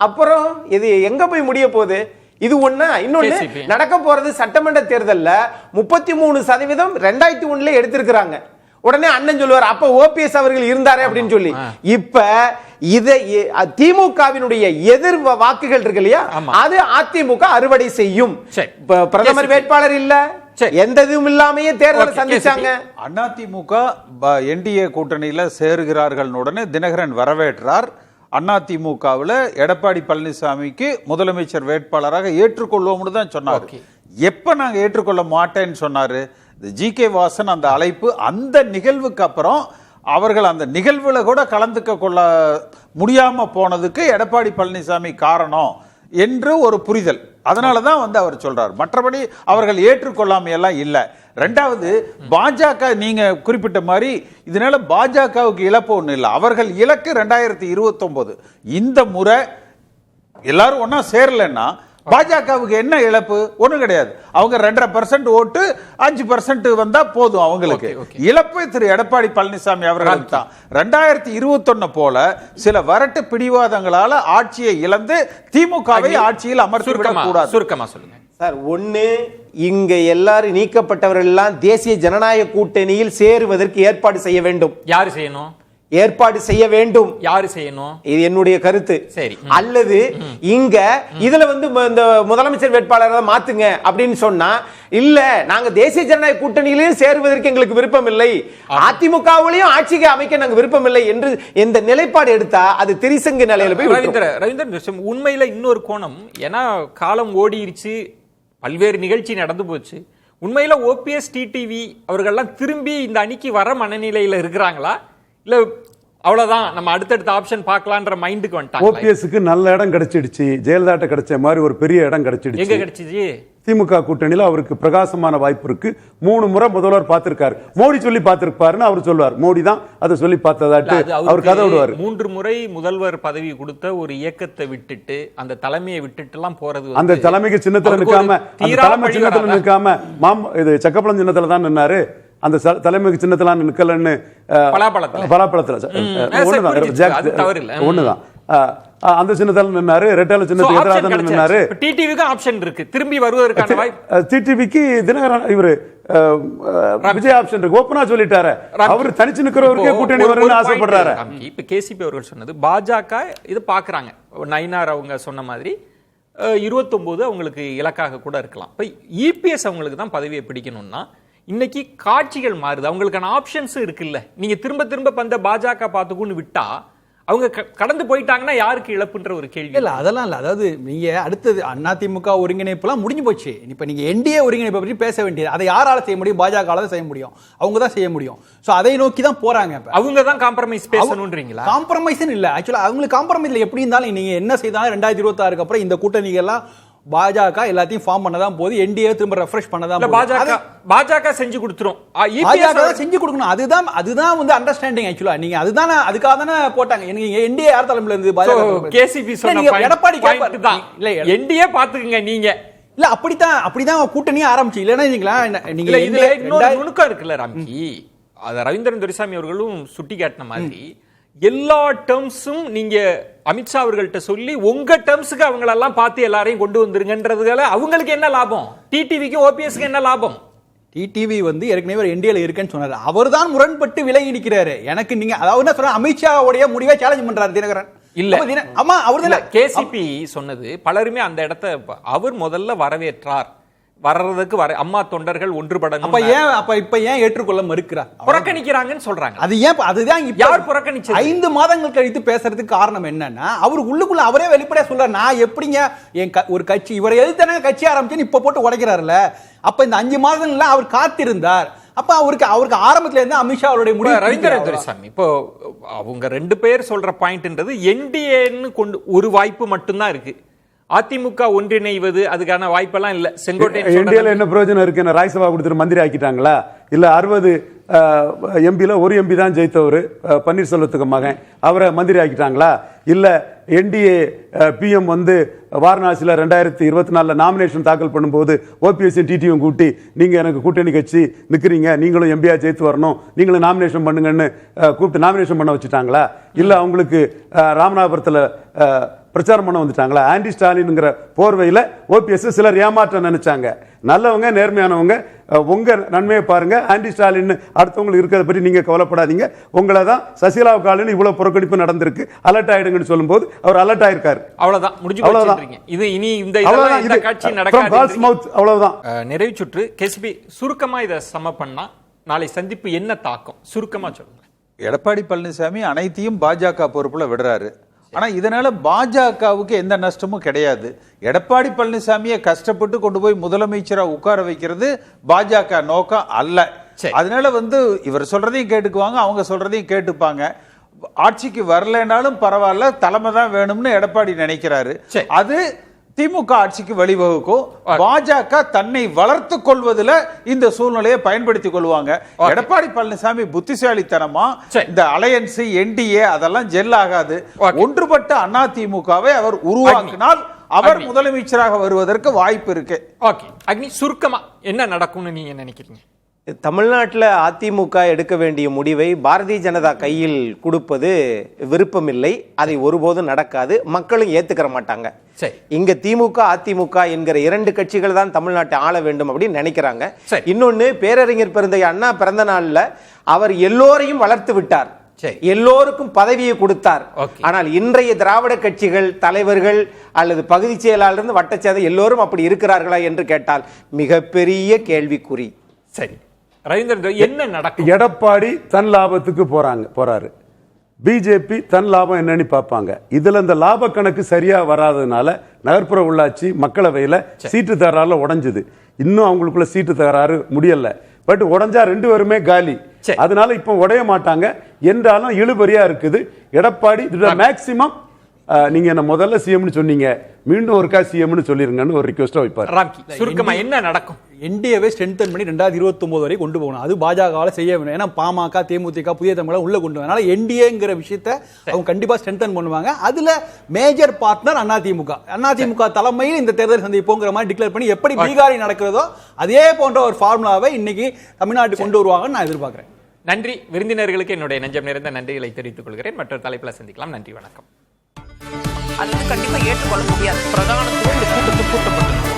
Speaker 1: அப்புறம் இது எங்க போய் முடிய போகுது? இது ஒண்ணு. இன்னொன்னு, நடக்க போறது சட்டமன்ற தேர்தல்ல 33% 2001 எடுத்திருக்கிறாங்க. உடனே அண்ணன் சொல்லுவார் அப்ப ஓபிஎஸ் அவர்கள் இருந்தாரே அப்படின்னு சொல்லி. இப்ப இதை திமுகவினுடைய எதிர் வாக்குகள் இருக்கு இல்லையா, அது அதிமுக அறுவடை செய்யும். பிரதமர் வேட்பாளர் இல்ல, எந்த இதுவும் இல்லாமயே தேர்தலை சந்திச்சாங்க.
Speaker 4: அதிமுக என்டிஏ கூட்டணியில சேருகிறார்கள் உடனே தினகரன் வரவேற்றார். அதிமுகவில் எடப்பாடி பழனிசாமிக்கு முதலமைச்சர் வேட்பாளராக ஏற்றுக்கொள்வோம்னு தான் சொன்னார். எப்ப நாங்க ஏற்றுக்கொள்ள மாட்டேன்னு சொன்னாரு? ஜி.கே. வாசன் அந்த அழைப்பு, அந்த நிகழ்வுக்கு அப்புறம் அவர்கள் அந்த நிகழ்வுல கூட கலந்துக்க கொள்ள முடியாம போனதுக்கு எடப்பாடி பழனிசாமி காரணம் என்று ஒரு புரிதல். அதனாலதான் வந்து அவர் சொல்றார். மற்றபடி அவர்கள் ஏற்றுக்கொள்ளாம எல்லாம் இல்ல. ரெண்டாவது, பாஜக நீங்க குறிப்பிட்ட மாதிரி இதனால பாஜகவுக்கு இழப்பு ஒண்ணு இல்லை. அவர்கள் இலக்கு 2029. இந்த முறை எல்லாரும் ஒன்னா சேரலன்னா பாஜகவுக்கு என்ன இழப்பு? ஒண்ணு கிடையாது. அவங்க 2.5% ஓட்டு 5% வந்தா போதும் அவங்களுக்கு. இழப்பு திரு எடப்பாடி பழனிசாமி அவர்களுக்கு தான். 2021 போல சில வரட்டு பிடிவாதங்களால ஆட்சியை இழந்து திமுகவை ஆட்சியில் அமர்த்திவிடக் கூடாது.
Speaker 3: சுருக்கமா சொல்லுங்க
Speaker 1: சார். ஒண்ணு, இங்க எல்லாரும் நீக்கப்பட்டவர்கள் எல்லாம் தேசிய ஜனநாயக கூட்டணியில் சேருவதற்கு ஏற்பாடு செய்ய வேண்டும்.
Speaker 3: யாரு செய்யணும்?
Speaker 1: ஏற்பாடு செய்ய வேண்டும்.
Speaker 3: யாரு செய்யணும்?
Speaker 1: இது என்னுடைய கருத்து.
Speaker 3: சரி.
Speaker 1: அல்லது இங்க இதுல வந்து இந்த முதலமைச்சர் வேட்பாளரை மாத்துங்க அப்படின்னு சொன்னா, இல்ல நாங்க தேசிய ஜனநாயக கூட்டணியிலையும் சேருவதற்கு எங்களுக்கு விருப்பம் இல்லை, அதிமுகவிலையும் ஆட்சிக்கு அமைக்க நாங்க விருப்பம் இல்லை என்று இந்த நிலைப்பாடு எடுத்தா அது திரிசங்கு நிலையில போய்
Speaker 3: ரவீந்திரன், உண்மையில இன்னொரு கோணம், ஏன்னா காலம் ஓடிருச்சு, பல்வேறு நிகழ்ச்சி நடந்து போச்சு. உண்மையில ஓபிஎஸ் டிடிவி அவர்கள்லாம் திரும்பி இந்த அணிக்கு வர மனநிலையில இருக்கிறாங்களா, இல்ல அவ்வளவுதான் நம்ம அடுத்தடுத்த ஆப்ஷன் பார்க்கலான்ற மைண்டுக்கு வந்துட்டாங்க?
Speaker 5: ஓபிஎஸ்க்கு நல்ல இடம் கிடைச்சிடுச்சு, ஜெயலலிதா கிடைச்ச மாதிரி ஒரு பெரிய இடம் கிடைச்சிடுச்சு.
Speaker 3: எங்க கிடைச்சிச்சு?
Speaker 5: திமுக கூட்டணியில அவருக்கு பிரகாசமான வாய்ப்பு இருக்கு. 3 முறை முதல்வர் பார்த்திருக்காரு. மோடி சொல்லி பார்த்திருப்பாருன்னு அவர் சொல்லுவார். மோடி தான் அதை சொல்லி பார்த்ததாட்டு அவர் கதை விடுவார்.
Speaker 3: 3 முறை முதல்வர் பதவி கொடுத்த ஒரு இயக்கத்தை விட்டுட்டு அந்த தலைமையை விட்டுட்டு எல்லாம் போறது,
Speaker 5: அந்த தலைமைக்கு சின்னத்துல நிக்காம, அந்த தலைமை சின்னத்துல நிக்காம இது சக்கப்பளம் சின்னத்துல தான் நின்னாரு. அந்த தலைமைக்கு சின்னத்துல நிக்கலன்னு பலாப்பழத்துல ஒண்ணுதான் அந்த சின்னத்தில் நின்னாரு. ரெட்டல சின்னத்துக்கு எதிராக நின்னாரு.
Speaker 3: டிடிவிக்கு ஆப்ஷன் இருக்கு, திரும்பி வருவதற்கான வாய்ப்பு.
Speaker 5: டிடிவிக்கு தினகரன் இவரு விஜய் ஆப்ஷன் இருக்கு, ஓபனா சொல்லிட்டாரு. அவர் தனிச்சு நிக்கிறவருக்கு கூட்டணி வரும்னு ஆசைப்படுறாரு.
Speaker 3: இப்ப கேசிபி அவர்கள் சொன்னது பாஜக இது பாக்குறாங்க. நயினார் அவங்க சொன்ன மாதிரி 29 அவங்களுக்கு இலக்காக கூட இருக்கலாம். இப்ப இபிஎஸ் அவங்களுக்கு தான் பதவியை பிடிக்கணும்னா இன்னைக்கு காட்சிகள் மாறுது, அவங்களுக்கான ஆப்ஷன்ஸ் இருக்குல்ல. நீங்க திரும்ப திரும்ப பந்த பாஜக பார்த்துக்குன்னு விட்டா அவங்க கடந்து போயிட்டாங்கன்னா யாருக்கு இழப்புன்ற ஒரு கேள்வி.
Speaker 6: இல்ல அதெல்லாம் இல்ல. அதாவது நீங்க அடுத்தது அதிமுக ஒருங்கிணைப்புலாம் முடிஞ்சு போச்சு. இப்ப நீங்க என்டிஏ ஒருங்கிணைப்பை பற்றி பேச வேண்டியது, அதை யாரால செய்ய முடியும்? பாஜக செய்ய முடியும், அவங்க தான் செய்ய முடியும். சோ அதை நோக்கி தான் போறாங்க.
Speaker 3: அவங்க தான் காம்ப்ரமைஸ் பேசணும்ன்றீங்களா?
Speaker 6: காம்ப்ரமைஸ் இல்ல, ஆக்சுவலா அவங்களுக்கு காம்ப்ரமைஸ்ல எப்படி இருந்தாலும் நீங்க என்ன செய்தாலும் 2026 அப்புறம் இந்த கூட்டணிகள் எல்லாம் பாஜக எல்லாத்தையும் ஃபார்ம் பண்ணதான் போது, என்டிஏ திரும்ப ரெஃப்ரெஷ் பண்ணதான்
Speaker 3: பாஜக செஞ்சு கொடுத்துரும்.
Speaker 6: பாஜக செஞ்சு கொடுக்கணும். அதுதான் வந்து அண்டர்ஸ்டாண்டிங். ஆக்சுவலா நீங்க அதுதான் அதுக்காக தானே போட்டாங்க. எனக்கு என்டிஏ யார் தலைமையில இருந்து பாஜக
Speaker 3: கேசிபி சொன்ன எடப்பாடி தான் இல்ல, என்டிஏ பாத்துக்கங்க நீங்க.
Speaker 6: இல்ல அப்படிதான் கூட்டணியே ஆரம்பிச்சு. இல்லன்னா நீங்க
Speaker 3: இதுல இன்னொரு நுணுக்கம் இருக்குல்ல ராம்கி, அத ரவீந்திரன் துரைசாமி அவர்களும் சுட்டி காட்டின மாதிரி எல்லா டேர்ம்ஸும் நீங்க அமித்ஷா அவர்கள்ட்ட சொல்லி உங்க டேர்ம்ஸுக்கு அவங்களெல்லாம் பார்த்து எல்லாரையும் கொண்டு வந்துருங்கன்றதுல அவங்களுக்கு என்ன லாபம்? டிடிவிக்கு ஓபிஎஸ்க்கு என்ன லாபம்?
Speaker 6: டிடிவி வந்து ஏற்கனவே என்டிஏல இருக்குன்னு சொன்னாரு. அவர் தான் முரண்பட்டு விலகி நிற்கிறாரு. எனக்கு நீங்க அதாவது என்ன சொல்ற, அமித்ஷாவுடைய முடிவை சேலஞ்ச் பண்றாரு தினகரன்.
Speaker 3: இல்ல
Speaker 6: ஆமா, அவர்
Speaker 3: கேசிபி சொன்னது பலருமே அந்த இடத்தை அவர் முதல்ல வரவேற்றார். வர்றதுக்கு அம்மா தொண்டர்கள் ஒன்றுபடணும்.
Speaker 6: இப்ப ஏன் ஏற்றுக்கொள்ள மறுக்கிறார்?
Speaker 3: புறக்கணிக்கிறாங்கன்னு சொல்றாங்க.
Speaker 6: அது ஏன்? அதுதான் யார் புறக்கணிச்சு 5 மாதங்கள் கழித்து பேசுறதுக்கு காரணம் என்னன்னா, அவர் உள்ளுக்குள்ள அவரே வெளிப்படையா சொல்றாரு, நான் எப்படிங்க ஒரு கட்சி இவரை எதிர்த்தானே கட்சி ஆரம்பிச்சுன்னு இப்ப போட்டு உடைக்கிறாருல்ல. அப்ப இந்த 5 மாதங்கள்ல அவர் காத்திருந்தார். அப்ப அவருக்கு ஆரம்பத்துல இருந்து அமித்ஷா அவருடைய முடிவு.
Speaker 3: ரவீந்திரன் துரைசாமி இப்போ அவங்க 2 பேர் சொல்ற பாயிண்ட்ன்றது என்டிஏன்னு கொண்டு ஒரு வாய்ப்பு மட்டும்தான் இருக்கு. அதிமுக ஒன்றிணைவது அதுக்கான வாய்ப்பெல்லாம் இல்ல. செங்கோட்டையன்
Speaker 5: என்டிஏல என்ன பிரயோஜனம் இருக்கு? ராஜ்யசபா கொடுத்துட்டு மந்திரி ஆக்கிட்டாங்களா? இல்ல 60 எம்பில ஒரு எம்பி தான் ஜெயித்தவர், பன்னீர்செல்வத்துக்கு மகன், அவரை மந்திரி ஆக்கிட்டாங்களா? இல்ல என்டிஏ பிஎம் வந்து வாரணாசியில் 2024 நாமினேஷன் தாக்கல் பண்ணும்போது ஓபிஎஸ் டிடியும் கூட்டி நீங்க எனக்கு கூட்டணி கட்சி நிக்கிறீங்க, நீங்களும் எம்பியா ஜெயித்து வரணும், நீங்களும் நாமினேஷன் பண்ணுங்கன்னு கூப்பிட்டு நாமினேஷன் பண்ண வச்சுட்டாங்களா? இல்ல அவங்களுக்கு ராமநாதபுரத்தில் பிரச்சாரம் பண்ண வந்துட்டாங்களா? ஆன்டி ஸ்டாலின்ங்கிற போர்வையில் ஓபிஎஸ் சிலர் ஏமாற்ற நினைச்சாங்க. நல்லவங்க நேர்மையானவங்க உங்க நன்மையை பாருங்க, ஆன்டி ஸ்டாலின் அடுத்தவங்களுக்கு இருக்கிறத பற்றி நீங்க கவலைப்படாதீங்க, உங்களை தான் சசிகலா காலின்னு இவ்வளவு புறக்கணிப்பு நடந்திருக்கு, அலர்ட் ஆயிடுங்கன்னு சொல்லும்போது அவர் அலர்ட் ஆயிருக்காரு.
Speaker 3: அவ்வளவுதான், முடிஞ்சு போச்சு. இது இனி இந்த காட்சி நடக்காது,
Speaker 5: அவ்வளவுதான்.
Speaker 3: நிறைவு சுற்று. கேசிபி சுருக்கமா இதை சம பண்ணா நாளை சந்திப்பு என்ன தாக்கம் சுருக்கமா சொல்லுங்க.
Speaker 4: எடப்பாடி பழனிசாமி அனைத்தையும் பாஜக பொறுப்புல விடுறாரு. ஆனா இதனால பாஜகவுக்கு எந்த நஷ்டமும் கிடையாது. எடப்பாடி பழனிசாமியை கஷ்டப்பட்டு கொண்டு போய் முதலமைச்சரா உட்கார வைக்கிறது பாஜக நோக்கம் அல்ல. அதனால இவர் சொல்றதையும் கேட்டுக்குவாங்க, அவங்க சொல்றதையும் கேட்டுப்பாங்க. ஆட்சிக்கு வரலனாலும் பரவாயில்ல, தலைமை தான் வேணும்னு எடப்பாடி நினைக்கிறாரு. அது திமுக ஆட்சிக்கு வழிவகுக்கும். பாஜக தன்னை வளர்த்து கொள்வதில் இந்த சூழ்நிலையை பயன்படுத்திக் கொள்வாங்க. எடப்பாடி பழனிசாமி புத்திசாலித்தனமா இந்த அலையன்ஸ் என்டிஏ அதெல்லாம் ஜெல் ஆகாது. ஒன்றுபட்ட அதிமுகவை அவர் உருவாக்கினால் அவர் முதலமைச்சராக வருவதற்கு வாய்ப்பு இருக்கு.
Speaker 3: ஓகே அக்னி, சுருக்கமா என்ன நடக்கும்னு நீங்க நினைக்கிறீங்க?
Speaker 1: தமிழ்நாட்டில் அதிமுக எடுக்க வேண்டிய முடிவை பாரதிய ஜனதா கையில் கொடுப்பது விருப்பமில்லை. அதை ஒருபோதும் நடக்காது, மக்களும் ஏத்துக்கிற மாட்டாங்க. இங்க திமுக அதிமுக என்கிற 2 கட்சிகள் தான் தமிழ்நாட்டை ஆள வேண்டும் அப்படின்னு நினைக்கிறாங்க. இன்னொன்னு, பேரறிஞர் பெருந்தகை அண்ணா பிறந்த நாள்ல அவர் எல்லோரையும் வளர்த்து விட்டார்.
Speaker 3: சரி.
Speaker 1: எல்லோருக்கும் பதவியை கொடுத்தார்.
Speaker 3: Okay.
Speaker 1: ஆனால் இன்றைய திராவிட கட்சிகள் தலைவர்கள் அல்லது பகுதி செயலாளர் வட்டச்சேதை எல்லோரும் அப்படி இருக்கிறார்களா என்று கேட்டால் மிகப்பெரிய கேள்விக்குறி.
Speaker 3: சரி ரவீந்திரன், என்ன நடக்கும்?
Speaker 5: எடப்பாடி தன் லாபத்துக்கு போறாரு, பிஜேபி தன் லாபம் என்னன்னு பார்ப்பாங்க. இதுல இந்த லாப கணக்கு சரியா வராததுனால நகர்ப்புற உள்ளாட்சி மக்களவையில சீட்டு தகராறுல உடைஞ்சது. இன்னும் அவங்களுக்குள்ள சீட்டு தகராறு முடியல. பட் உடைஞ்சா 2 பேருமே காலி. அதனால இப்ப உடைய மாட்டாங்க என்றாலும் இழுபறியா இருக்குது. எடப்பாடி மேக்சிமம் நீங்க என்ன முதல்ல சிஎம்னு சொன்னீங்க, மீண்டும் ஒருக்கா சிஎம்னு சொல்லிருங்கன்னு ஒரு ரிக்வெஸ்ட் வைப்பார்.
Speaker 3: ராம்கி, சுருக்கமா என்ன நடக்கும்?
Speaker 6: என்டிஏவை ஸ்ட்ரென்தன் பண்ணி 2029 வரை கொண்டு போகணும். அது பாஜகவால செய்ய வேணும். ஏன்னா பாமக, தேமுதிக, புதிய தமிழக உள்ள கொண்டு வரனால என்டிஏங்கிற விஷயத்தை அவங்க கண்டிப்பா ஸ்ட்ரென்தன் பண்ணுவாங்க. அதுல மேஜர் பார்ட்னர் அதிமுக தலைமையில் இந்த தேர்தல் சந்திப்போங்கிற மாதிரி டிக்ளேர் பண்ணி எப்படி பீகாரில் நடக்கிறதோ அதே போன்ற ஒரு ஃபார்முலாவை இன்னைக்கு தமிழ்நாட்டுக்கு கொண்டு வருவாங்கன்னு நான் எதிர்பார்க்கிறேன்.
Speaker 3: நன்றி. விருந்தினர்களுக்கு என்னுடைய நெஞ்சம் நிறைந்த நன்றிகளை தெரிவித்துக் கொள்கிறேன். மற்றொரு தலைப்பில் சந்திக்கலாம். நன்றி, வணக்கம்.
Speaker 2: அது கண்டிப்பா ஏற்றுக்கொள்ள முடியாது.
Speaker 3: பிரதான கூட்டத்தில் கூட்டப்பட்டது.